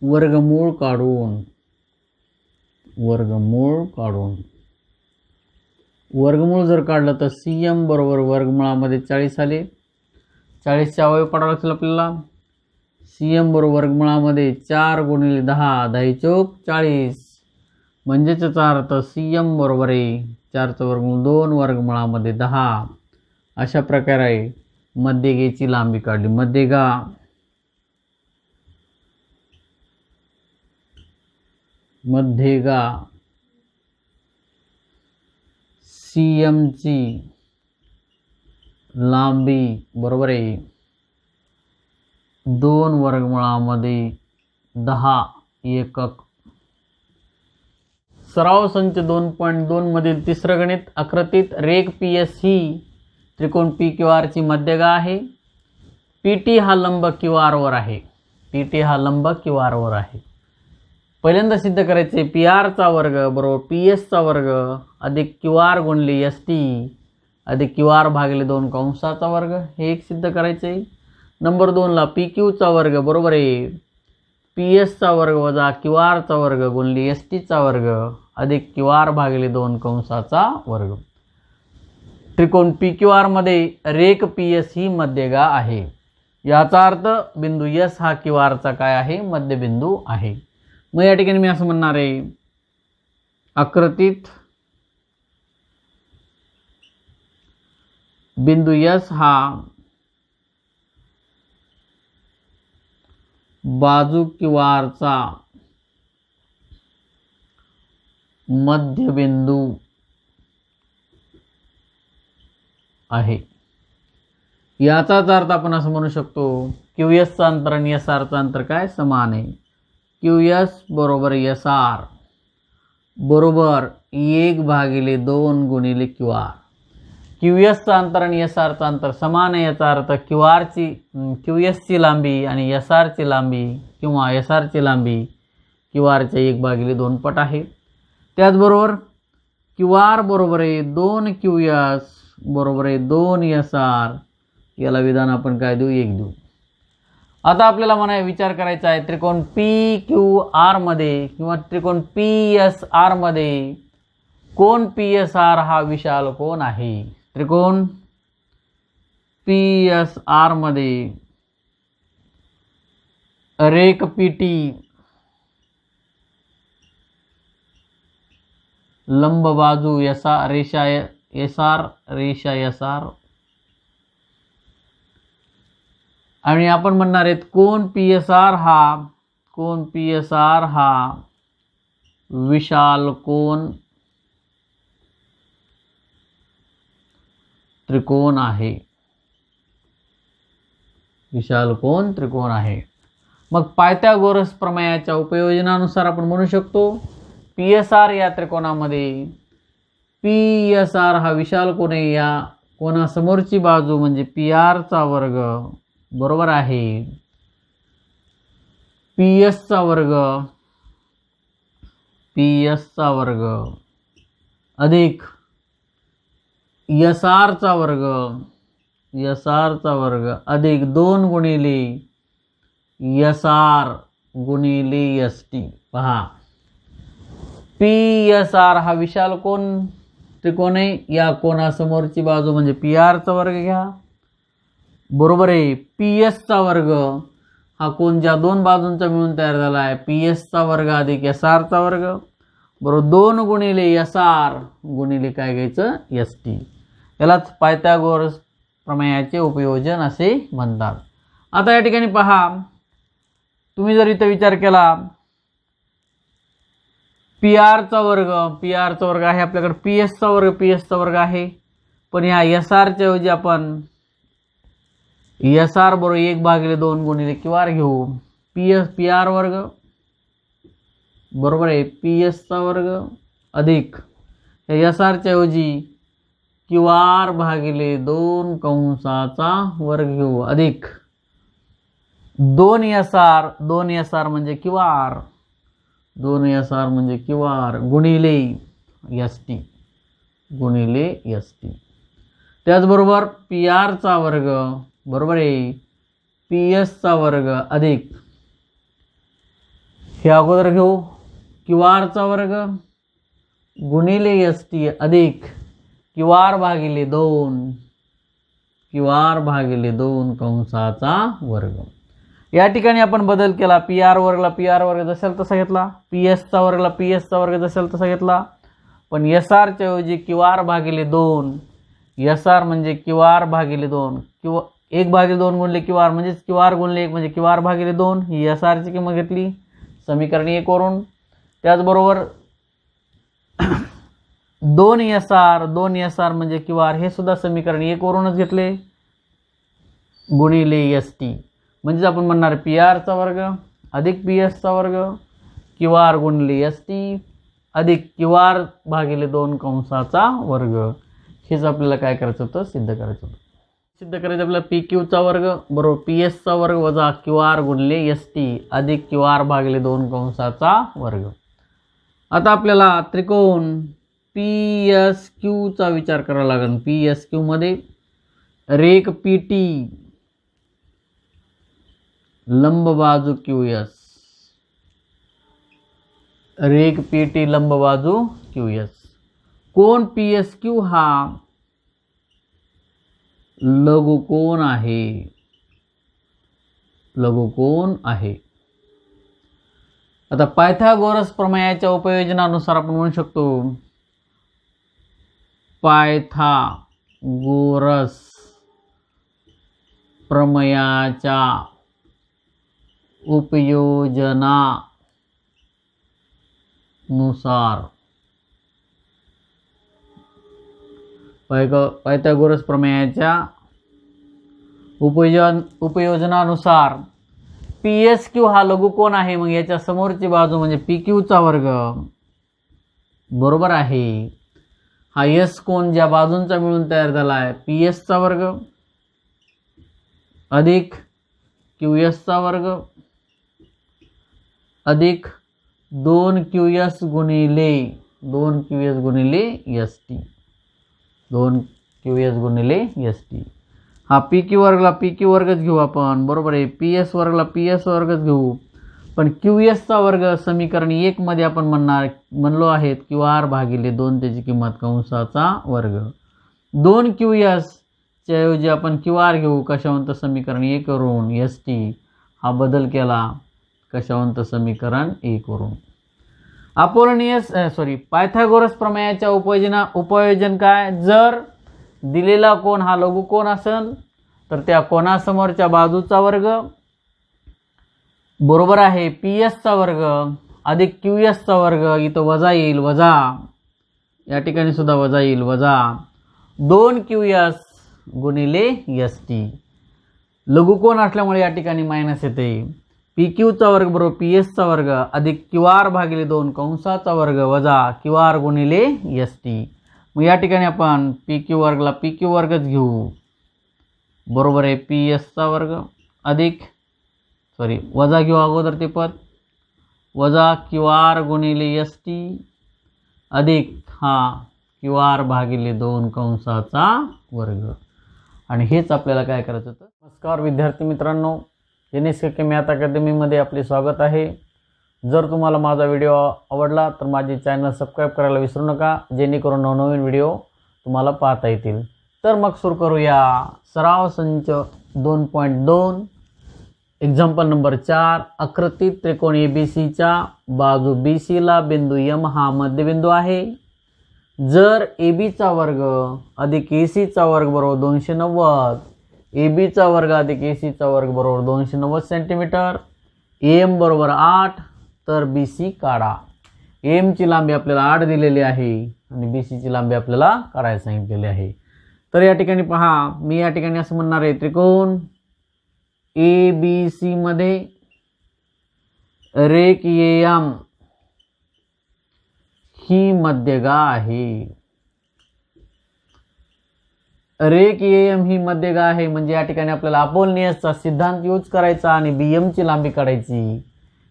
S1: वर्गमूळ काढून वर्गमूळ जर काढलं तर CM बरोबर वर्गमुळामध्ये 40 आले. 40 चे अवयव पडावे लागतील आपल्याला. CM बरोबर वर्गमुळामध्ये 4 गुणिले 10 10 चौक 40 म्हणजेच याचा अर्थ CM बरोबर आहे 4 चा वर्गमूळ 2 वर्गमुळामध्ये 10. अशा प्रकारे मध्यगेची लांबी काढली. मध्यगा CM ची लांबी बरोबर आहे 2 वर्गमुळामध्ये 10 एकक. सराव संच 2.2 मधील तिसरं गणित आकृतीत रेख PS ही त्रिकोण PQR ची मध्यगा आहे. PT हा लंब QR वर आहे. पहिल्यांदा सिद्ध करायचे PR चा वर्ग बरोबर PS चा वर्ग अधिक QR गुणिले ST अधिक QR भागिले 2 कंसाचा वर्ग हे एक सिद्ध करायचे. नंबर 2 ला PQ चा वर्ग बरोबर आहे PS चा वर्ग वजा QR चा वर्ग गुणिले ST चा वर्ग अधिक QR भागिले 2 कंसाचा वर्ग. त्रिकोण PQR मध्ये रेख PS ही मध्यगा आहे. याचा अर्थ बिंदू S हा QR चा काय आहे मध्यबिंदू आहे. मग या ठिकाणी मी असं म्हणणार आहे आकृतीत बिंदू S हा बाजू QR चा मध्यबिंदू आहे. याचाच अर्थ आपण असं म्हणू शकतो QS चा अंतर आणि SR चा अंतर काय समान आहे. QS बरोबर SR बरोबर 1/2 गुणिले QR. QSचं अंतर आणि SRचं अंतर समान आहे, याचा अर्थ QSची लांबी आणि SRची लांबी किंवा SRची लांबी QRच्या 1/2 पट आहे. त्याचबरोबर QR बरोबर आहे 2QS बरोबर आहे 2SR. याला विधान आपण काय देऊ? 1 देऊ. आता आपल्याला विचार करायचा आहे त्रिकोण PQR मध्ये किंवा त्रिकोण PSR मध्ये कोण PSR हा विशाल कोण आहे. त्रिकोण PSR मध्ये रेखपीटी लंब बाजू रेषा SR आणि आपण म्हणणार आहेत कोण PSR हा विशाल कोण त्रिकोण आहे. विशाल कोण त्रिकोण आहे. मग पायथागोरस प्रमेयाच्या उपयोजनानुसार आपण म्हणू शकतो PSR या त्रिकोणामध्ये PSR हा विशाल कोण आहे. या कोणासमोरची बाजू म्हणजे PR चा वर्ग बरोबर आहे PS चा वर्ग अधिक SR चा वर्ग अधिक 2 गुणिले SR गुणिले ST. पहा PSR हा विशाल कोण त्रिकोण आहे. या कोणासमोरची बाजू म्हणजे PR चा वर्ग घ्या बरोबर आहे PS चा वर्ग हा कोण ज्या दोन बाजूंचा मिळून तयार झाला आहे PS चा वर्ग अधिक SR चा वर्ग बरोबर 2 गुणिले SR गुणिले काय घ्यायचं ST. यालाच पायथागोरस प्रमेयाचे उपयोजन असे म्हणतात. आता या ठिकाणी पहा तुम्ही जर इथे विचार केला PR चा वर्ग आहे आपल्याकडे PS चा वर्ग आहे पण या SR च्या ऐवजी आपण SR बरोबर 1/2 गुणिले QR घेऊ. PR वर्ग बरोबर आहे PS चा वर्ग अधिक SR च्या ऐवजी QR/2 कंसाचा वर्ग घेऊ अधिक 2SR म्हणजे QR गुणिले ST. त्याचबरोबर PR चा वर्ग बरोबर आहे PS चा वर्ग अधिक हे अगोदर घेऊ QR चा वर्ग गुणिले ST अधिक QR/2 कंसाचा वर्ग. या ठिकाणी आपण बदल केला. PR वर्ग जसा तसा घेतला. PS चा वर्ग जसा तसा घेतला. पण SR च्या ऐवजी QR/2 SR म्हणजे QR/2 किंवा 1/2 गुणिले QR म्हणजे QR गुणिले 1 म्हणजे QR/2 ही SR ची किंमत घेतली समीकरण 1 वरून. त्याचबरोबर 2SR म्हणजे QR हे सुद्धा समीकरण 1 वरूनच घेतले गुणिले ST म्हणजे आपण म्हणणार PR चा वर्ग अधिक PS चा वर्ग QR गुणिले ST अधिक QR/2 कंसाचा वर्ग. हेच आपल्याला काय करायचं होतं सिद्ध करायचं होतं. सिद्ध करायचं आपल्याला PQ चा वर्ग बरोबर PS चा वर्ग वजा QR गुणिले ST अधिक QR/2 कंसाचा वर्ग. आता आपल्याला त्रिकोण PSQ चा विचार करावा लागेल. PSQ मध्ये रेखपीटी लंब बाजू QS कोण PSQ हा लघुकोन आहे. आता पायथागोरस प्रमेयाच्या उपयोजनानुसार आपण म्हणू शकतो पायथागोरस प्रमेयाच्या उपयोजनानुसार उपयोजनानुसार पी एस क्यू हा लघुकोन आहे, मग याच्या समोरची बाजू म्हणजे पी क्यूचा वर्ग बरोबर आहे हा एस कोन ज्या बाजूंचा मिळून तयार झाला आहे पी एसचा वर्ग अधिक क्यू एसचा वर्ग अधिक 2QS गुणिले 2QS गुणिले एस टी 2QS गुणिले एस टी. हा पी क्यू वर्गला पी क्यू वर्गच घेऊ आपण बरोबर आहे. पी एस वर्गला पी एस वर्गच घेऊ, पण क्यू एसचा वर्ग समीकरण 1 मध्ये आपण म्हणलो आहेत क्यू आर भागिले 2 त्याची किंमत कंसाचा वर्ग. 2QS च्या ऐवजी आपण क्यू आर घेऊ कशावंत समीकरण 1 वरून एस टी हा बदल केला कशावंत समीकरण 1 वरून. पायथागोरस प्रमेयाच्या उपयोजन काय, जर दिलेला कोन हा लघुकोन असेल तर त्या कोनासमोरच्या बाजूचा वर्ग बरोबर आहे पी एसचा वर्ग अधिक क्यू एसचा वर्ग. इथं वजा येईल, वजा या ठिकाणी सुद्धा वजा येईल, वजा 2QS गुणिले एस टी. लघुकोन असल्यामुळे या ठिकाणी मायनस येते. पी क्यूचा वर्ग बरोबर पी एसचा वर्ग अधिक क्यू आर भागिले 2 कंसाचा वर्ग वजा क्यू आर गुणिले एस टी. मग या ठिकाणी आपण पी क्यू वर्गला पी क्यू वर्गच घेऊ बरोबर आहे पी एसचा वर्ग अधिक वजा घेऊ अगोदर ते पद वजा क्यू आर गुणिले एस टी अधिक हा क्यू आर भागिले 2 कंसाचा वर्ग. आणि हेच आपल्याला काय करायचं होतं. नमस्कार विद्यार्थी मित्रांनो, NSK मॅथ अकॅडमीमध्ये आपले स्वागत आहे. जर तुम्हाला माझा व्हिडिओ आवडला तर माझे चॅनल सबस्क्राईब करायला विसरू नका, जेणेकरून नवनवीन व्हिडिओ तुम्हाला पाहता येतील. तर मग सुरू करूया. सराव संच 2.2 एक्झाम्पल नंबर 4. आकृती त्रिकोण ABCच्या बाजू BCला बिंदू M हा मध्यबिंदू आहे. जर ABचा वर्ग अधिक ACचा वर्ग बरोबर 290, ABचा वर्ग अधिक ACचा वर्ग बरोबर 290 सेंटीमीटर, AM बरोबर 8, तर BC काढा. AM ची लांबी आपल्याला 8 दिलेली आहे आणि BC ची लांबी आपल्याला काढायला सांगितलेली आहे. तर या ठिकाणी पहा, मी या ठिकाणी असं म्हणणार आहे त्रिकोण ABC मध्ये रेख AM ही मध्यगा आहे. रेख AM ही मध्यगा आहे म्हणजे या ठिकाणी आपल्याला अपोलनियसचा सिद्धांत यूज करायचा आणि BM ची लांबी काढायची.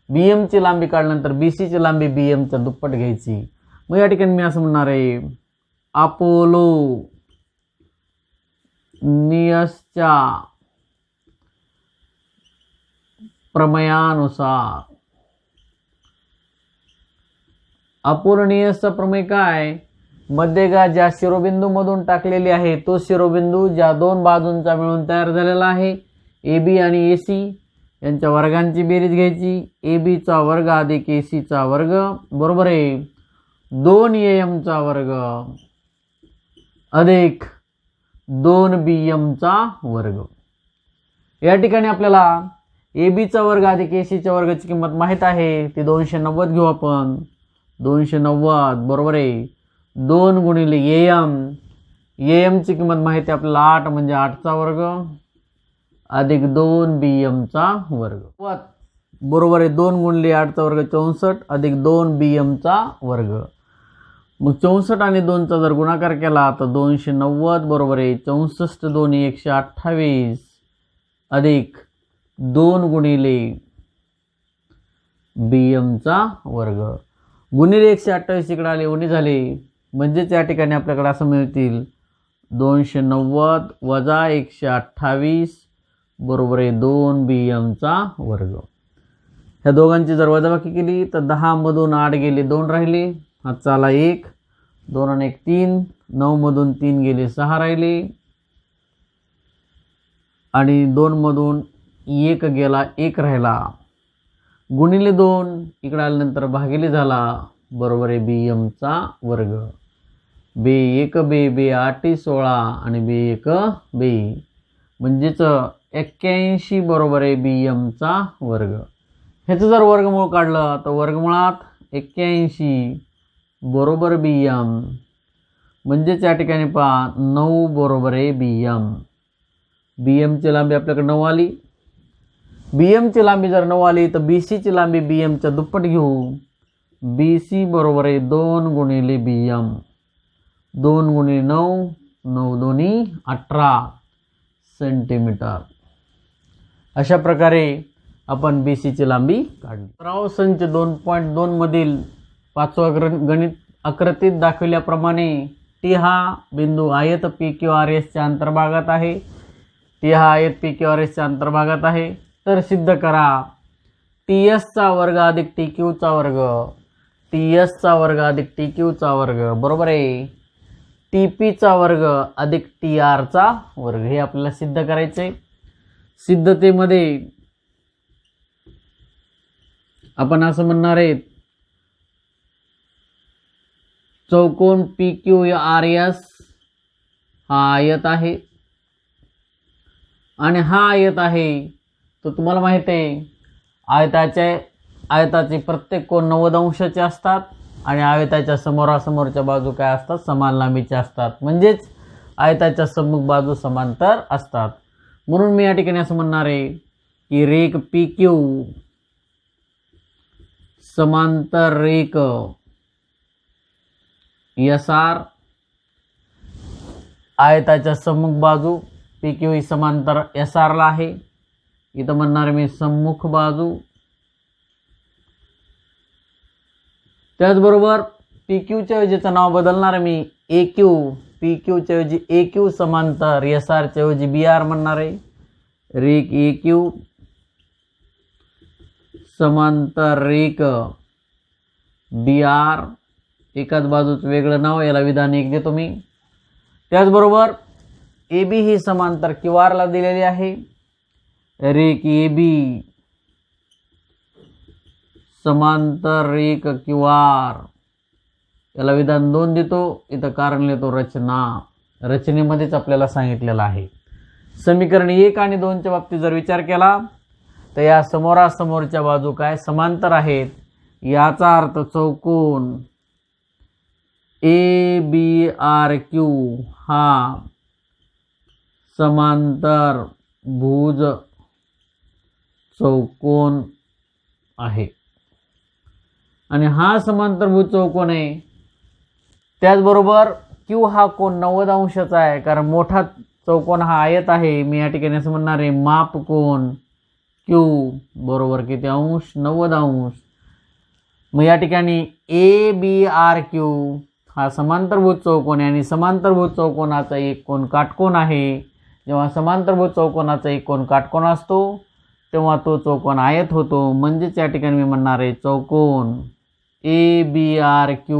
S1: BM ची लांबी काढल्यानंतर BC ची लांबी BM च्या दुप्पट घ्यायची. मग या ठिकाणी मी असं म्हणणार आहे अपोलो नियसच्या प्रमेयानुसार. अपोलनियसचा प्रमेय काय, मध्यगा ज्या शिरोबिंदूमधून टाकलेली आहे तो शिरोबिंदू ज्या दोन बाजूंचा मिळून तयार झालेला आहे AB आणि AC यांच्या वर्गांची बेरीज घ्यायची. AB चा वर्ग अधिक AC चा वर्ग बरोबर आहे 2AM चा वर्ग अधिक 2BM चा वर्ग. या ठिकाणी आपल्याला AB चा वर्ग अधिक AC च्या वर्गाची किंमत माहित आहे, ती 290 घेऊ आपण. 290 बरोबर आहे 2 गुणिले AM ची किंमत माहिती आपल्याला 8 म्हणजे 8 चा वर्ग अधिक 2BM चा वर्ग बरोबर आहे 2 गुणिले 8 चा वर्ग 64 अधिक 2BM चा वर्ग. मग 64 आणि 2 चा जर गुणाकार केला तर 290 बरोबर आहे 64 2 128 अधिक 2 गुणिले BM चा वर्ग गुणिले 128 इकडे आले उणे झाले म्हणजेच या ठिकाणी आपल्याकडे असं मिळतील 290 वजा 128 बरोबर आहे 2BM चा वर्ग. ह्या दोघांची जर वजाबाकी केली तर 10 मधून 8 गेले 2 राहिले, हातचा आला 1, 2 आणि 1 3, 9 मधून 3 गेले 6 राहिले आणि 2 मधून 1 गेला 1 राहिला गुणिले 2 इकडे आल्यानंतर भागिले झाला बरोबर आहे BM चा वर्ग. B1 B 8 16 आणि B1 B म्हणजेच 81 बरोबर आहे BM चा वर्ग. ह्याचं जर वर्गमूळ काढलं तर वर्गमुळात 81 बरोबर BM म्हणजेच या ठिकाणी पहा 9 बरोबर आहे BM. BM ची लांबी आपल्याकडे 9 आली. BMची लांबी जर 9 आली तर BCची लांबी BMच्या दुप्पट घेऊ. BC बरोबर आहे 2 गुणिले BM. 2 गुणिले 9, 9 दोन्ही 18 सेंटीमीटर. अशा प्रकारे आपण BCची लांबी काढली. सराव संच 2.2 मधील 5वा गणित आकृतीत दाखविल्याप्रमाणे T हा बिंदू आयत PQRS च्या अंतर्भागात आहे. T हा आयत PQRS च्या अंतर्भागात आहे. तर सिद्ध करा TS चा वर्ग अधिक TQ चा वर्ग, TS चा वर्ग अधिक TQ चा वर्ग बरोबर आहे TP चा वर्ग अधिक TR चा वर्ग. हे आपल्याला सिद्ध करायचे. सिद्धतेमध्ये आपण असं म्हणणार आहे, चौकोन PQRS हा आयत आहे आणि हा आयत आहे. तर तुम्हाला माहिती आहे आयताचे प्रत्येक कोन 90 अंशाचे असतात आणि आयताच्या समोरासमोरच्या बाजू काय असतात, समान लांबीच्या असतात. म्हणजेच आयताच्या सम्मुख बाजू समांतर असतात. म्हणून मी या ठिकाणी असं म्हणणार आहे की रेख PQ समांतर रेख SR, आयताच्या सम्मुख बाजू PQ ही समांतर SR ला आहे. इथं म्हणणार मी सम्मुख बाजू. त्याचबरोबर PQ च्या ऐवजीचं नाव बदलणार मी AQ. PQ च्या ऐवजी AQ समांतर SR च्या ऐवजी BR म्हणणार आहे. रेख AQ समांतर रेख BR. एकाच बाजूचं वेगळं नाव, याला विधान 1 देतो मी. त्याचबरोबर AB ही समांतर QR ला दिलेली आहे. रेख AB समांतर रेख QR, याला विधान 2 देतो. इथं कारण लिहितो रचना. रचनेमध्येच आपल्याला सांगितलेलं आहे. समीकरण 1 आणि 2 च्या बाबतीत जर विचार केला तर या समोरासमोरच्या बाजू काय समांतर आहेत. याचा अर्थ चौकोन ABRQ हा समांतर भुज चौकोन आहे आणि हा समांतर भुज चौकोन आहे. त्याचबरोबर Q हा कोन 90 अंशाचा आहे, कारण मोठा चौकोन हा आयत आहे. मी या ठिकाणी असं म्हणणार आहे माप कोन Q बरोबर किती अंश, 90 अंश. मग या ठिकाणी ABRQ हा समांतरभुज चौकोन आहे आणि समांतरभुज चौकोनाचा एक कोन काटकोन आहे. जेव्हा समांतरभुज चौकोनाचा एक कोन काटकोन असतो तेव्हा तो चौकोन आयत होतो. म्हणजेच या ठिकाणी मी म्हणणार आहे चौकोन ABRQ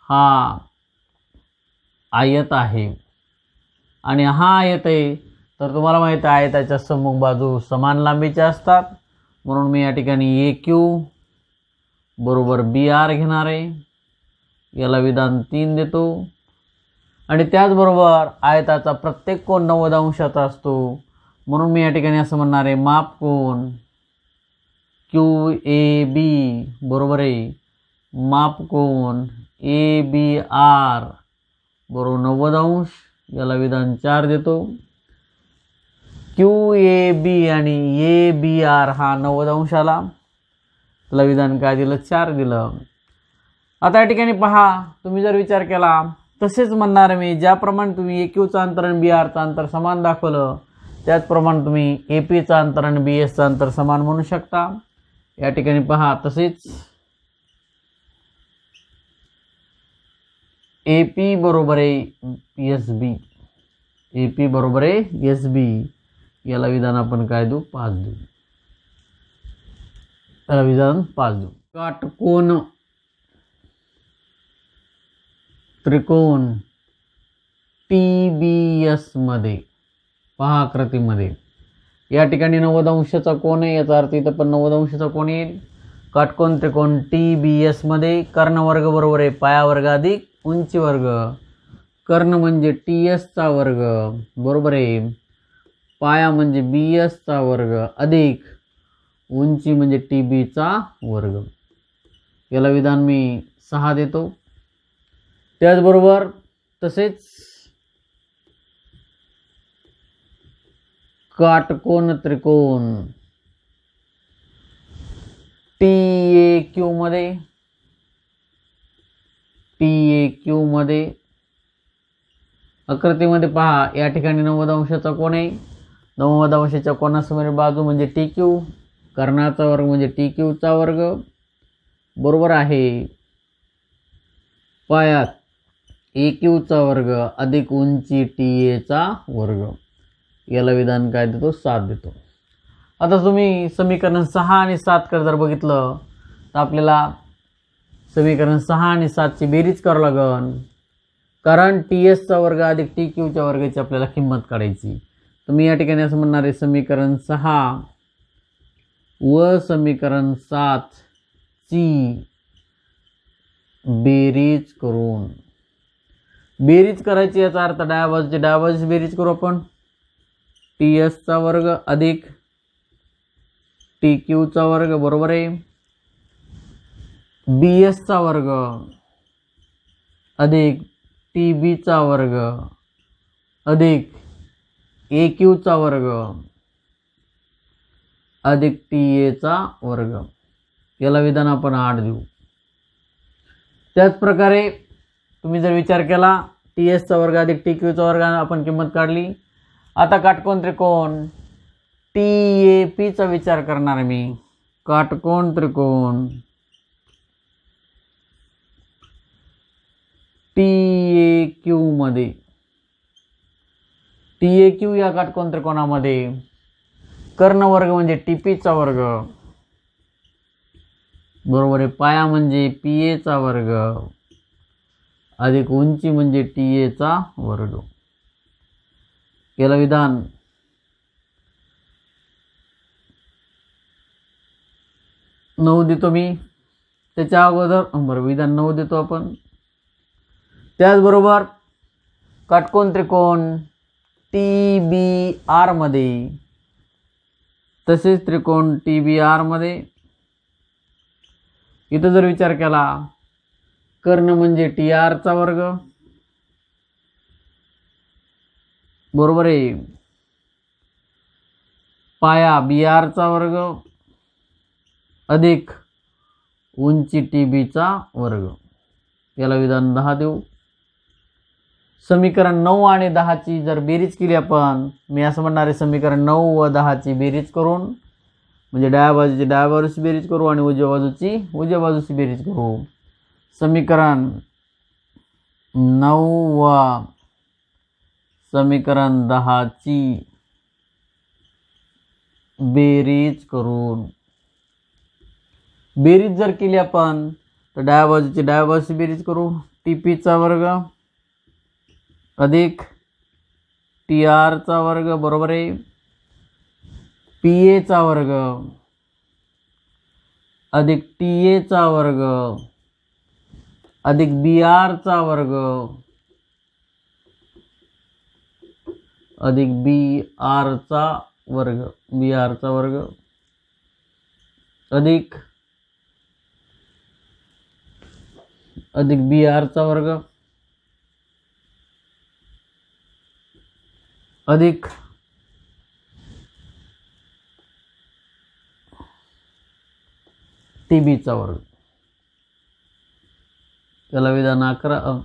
S1: हा आयत आहे. आणि हा आयत आहे तर तुम्हाला माहिती आहे आयताच्या सम्मुख बाजू समान लांबीच्या असतात. म्हणून मी या ठिकाणी AQ बरोबर BR घेणार आहे. याला विधान 3 देतो. आणि त्याचबरोबर आयताचा प्रत्येक कोन 90 अंशाचा असतो. म्हणून मी या ठिकाणी असं म्हणणार आहे माप कोन QAB बरोबर आहे माप कोन ABR बरोबर 90 अंश. याला विधान 4 देतो. QAB आणि ABR हा 90 अंशाला, त्याला विधान काय दिलं, 4 दिलं. आता या ठिकाणी पहा, तुम्ही जर विचार केला तसेच म्हणणार मी, ज्याप्रमाणे तुम्ही AQचं अंतर आणि BRचं अंतर समान दाखवलं त्याचप्रमाणे तुम्ही APचं अंतर आणि BSचं अंतर समान म्हणू शकता. या ठिकाणी पहा तसेच AP बरोबर आहे SB, AP बरोबर आहे SB. याला विधान आपण काय देऊ, 5 देऊ. त्याला विधान 5 देऊ. काटकोन त्रिकोण TBS मध्ये पहा आकृतीमध्ये या ठिकाणी 90 अंशाचा कोन आहे, याचा अर्थ इथं पण 90 अंशाचा कोन येईल. काटकोन त्रिकोण TBS मध्ये कर्ण वर्ग बरोबर आहे पाया वर्ग अधिक उंची वर्ग. कर्ण म्हणजे TS चा वर्ग बरोबर आहे पाया म्हणजे BS चा वर्ग अधिक उंची म्हणजे TB चा वर्ग. याला विधान मी 6 देतो. त्याचबरोबर तसेच काटकोन त्रिकोण TAQ मध्ये आकृतीमध्ये पहा, या ठिकाणी 90 अंशाचा कोन आहे. 90 अंशाच्या कोनासमोर बाजू म्हणजे TQ, कर्णाचा वर्ग म्हणजे TQ चा वर्ग बरोबर आहे. पायात AQ चा वर्ग अधिक उंची TA चा वर्ग. याला विधान काय देतो? 7 देतो. आता तुम्ही समीकरण 6 आणि 7 कडे जर बघितलं तर आपल्याला समीकरण 6 आणि 7 ची बेरीज करावी लागेल, कारण TS चा वर्ग अधिक TQ च्या वर्गाची आपल्याला किंमत काढायची. तर मी या ठिकाणी असं म्हणणार आहे, समीकरण 6 व समीकरण 7 ची बेरीज करून, बेरीज करायची याचा अर्थ डाव्या बाजूची बेरीज करू आपण. TS चा वर्ग अधिक TQ चा वर्ग बरोबर आहे. BS चा वर्ग अधिक TB चा वर्ग अधिक AQ चा वर्ग अधिक TA चा वर्ग. याला विधान आपण 8 देऊ. त्याच प्रकारे तुम्ही जर विचार केला, TS चा वर्ग अधिक TQ चा वर्ग आपण किंमत काढली. आता काटकोन त्रिकोण TAP चा विचार करणार मी. काटकोन त्रिकोण TAQ मध्ये, TAQ या काटकोन त्रिकोणामध्ये कर्ण वर्ग म्हणजे TP चा वर्ग बरोबर आहे. पाया म्हणजे PA चा वर्ग अधिक उंची म्हणजे TA चा वर्ग. याला विधान 9 देतो मी. त्याच्या अगोदर विधान 9 देतो आपण. त्याचबरोबर काटकोन त्रिकोण TBR मध्ये, तसेच त्रिकोण TBR मध्ये इथं जर विचार केला, कर्ण म्हणजे TR चा वर्ग बरोबर आहे. पाया BR चा वर्ग अधिक उंची TB चा वर्ग. याला विधान 10 देऊ. समीकरण 9 आणि 10 ची जर बेरीज केली आपण, मी असं म्हणणार आहे, समीकरण 9 व 10 ची बेरीज करून म्हणजे डाव्या बाजूची बेरीज करू आणि उजव्या बाजूची बेरीज करू. समीकरण 9 व समीकरण 10 ची बेरीज करून, बेरीज जर केली आपण तर डाव्या बाजूची बेरीज करू. TP चा वर्ग अधिक TR चा वर्ग बरोबर आहे. PA चा वर्ग अधिक TA चा वर्ग अधिक BR चा वर्ग अधिक BR चा वर्ग अधिक BR चा वर्ग अधिक TB चा वर्ग. त्याला विधान 11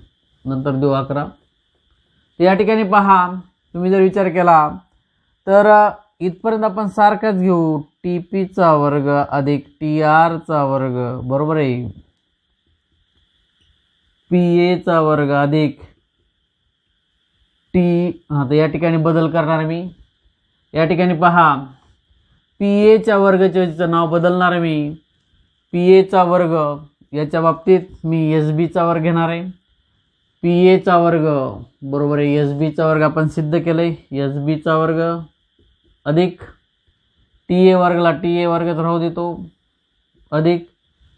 S1: नंतर देऊ 11. या ठिकाणी पहा, तुम्ही जर विचार केला तर इथपर्यंत आपण सारखाच घेऊ. TP चा वर्ग अधिक TR चा वर्ग बरोबर आहे. PA चा वर्ग अधिक आता या ठिकाणी बदल करणार मी. या ठिकाणी पहा, PA च्या वर्गाचे नाव बदलणार मी. PA चा वर्ग याच्या बाबतीत मी SB चा वर्ग घेणार आहे. PA चा वर्ग बरोबर आहे SB चा वर्ग आपण सिद्ध केलंय. SB चा वर्ग अधिक TA वर्गला TA वर्गच राहू देतो अधिक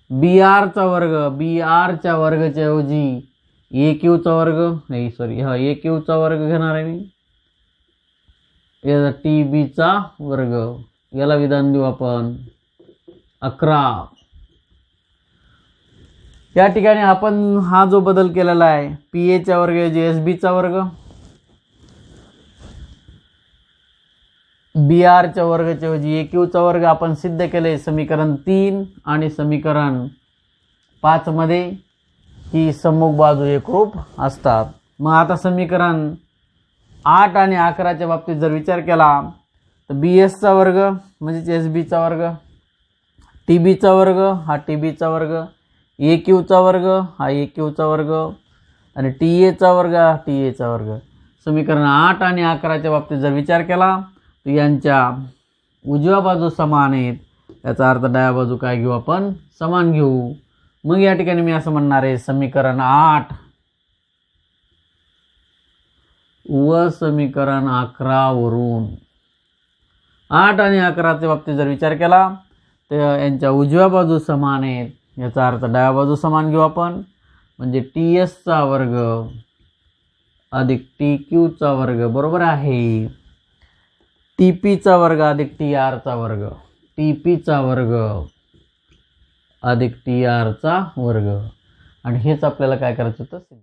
S1: BR चा वर्ग, BR च्या वर्गाच्या ऐवजी AQ चा वर्ग AQ चा वर्ग घेणार आहे मी. याचा TB चा वर्ग. याला विधान देऊ आपण 11. या ठिकाणी आपण हा जो बदल केलेला आहे, PA च्या वर्ग ऐवजी SB चा वर्ग बी आरच्या वर्गाच्या ऐवजी ए क्यूचा वर्ग आपण सिद्ध केले समीकरण 3 आणि समीकरण 5 मध्ये की सम्मुख बाजू एकरूप असतात. मग आता समीकरण 8 आणि 11च्या बाबतीत जर विचार केला तर बी एसचा वर्ग म्हणजे एस बीचा वर्ग, टी बीचा वर्ग हा टी बीचा वर्ग, ए क्यूचा वर्ग हा ए क्यूचा वर्ग आणि टी एचा वर्ग हा टी एचा वर्ग. समीकरण 8 आणि 11च्या बाबतीत जर विचार केला तर यांच्या उजव्या बाजू समान आहेत. याचा अर्थ डाव्या बाजू काय घेऊ आपण समान घेऊ. मग या ठिकाणी मी असं म्हणणार आहे समीकरण 8 व समीकरण 11 वरून 8 आणि 11च्या बाबतीत जर विचार केला तर यांच्या उजव्या बाजू समान आहेत. याचा अर्थ डाव्या बाजू समान घेऊ आपण म्हणजे टी एसचा वर्ग अधिक टी क्यूचा वर्ग बरोबर आहे टी पीचा वर्ग अधिक टी आरचा वर्ग, टी पीचा वर्ग अधिक टी आरचा वर्ग. आणि हेच आपल्याला काय करायचं होतं.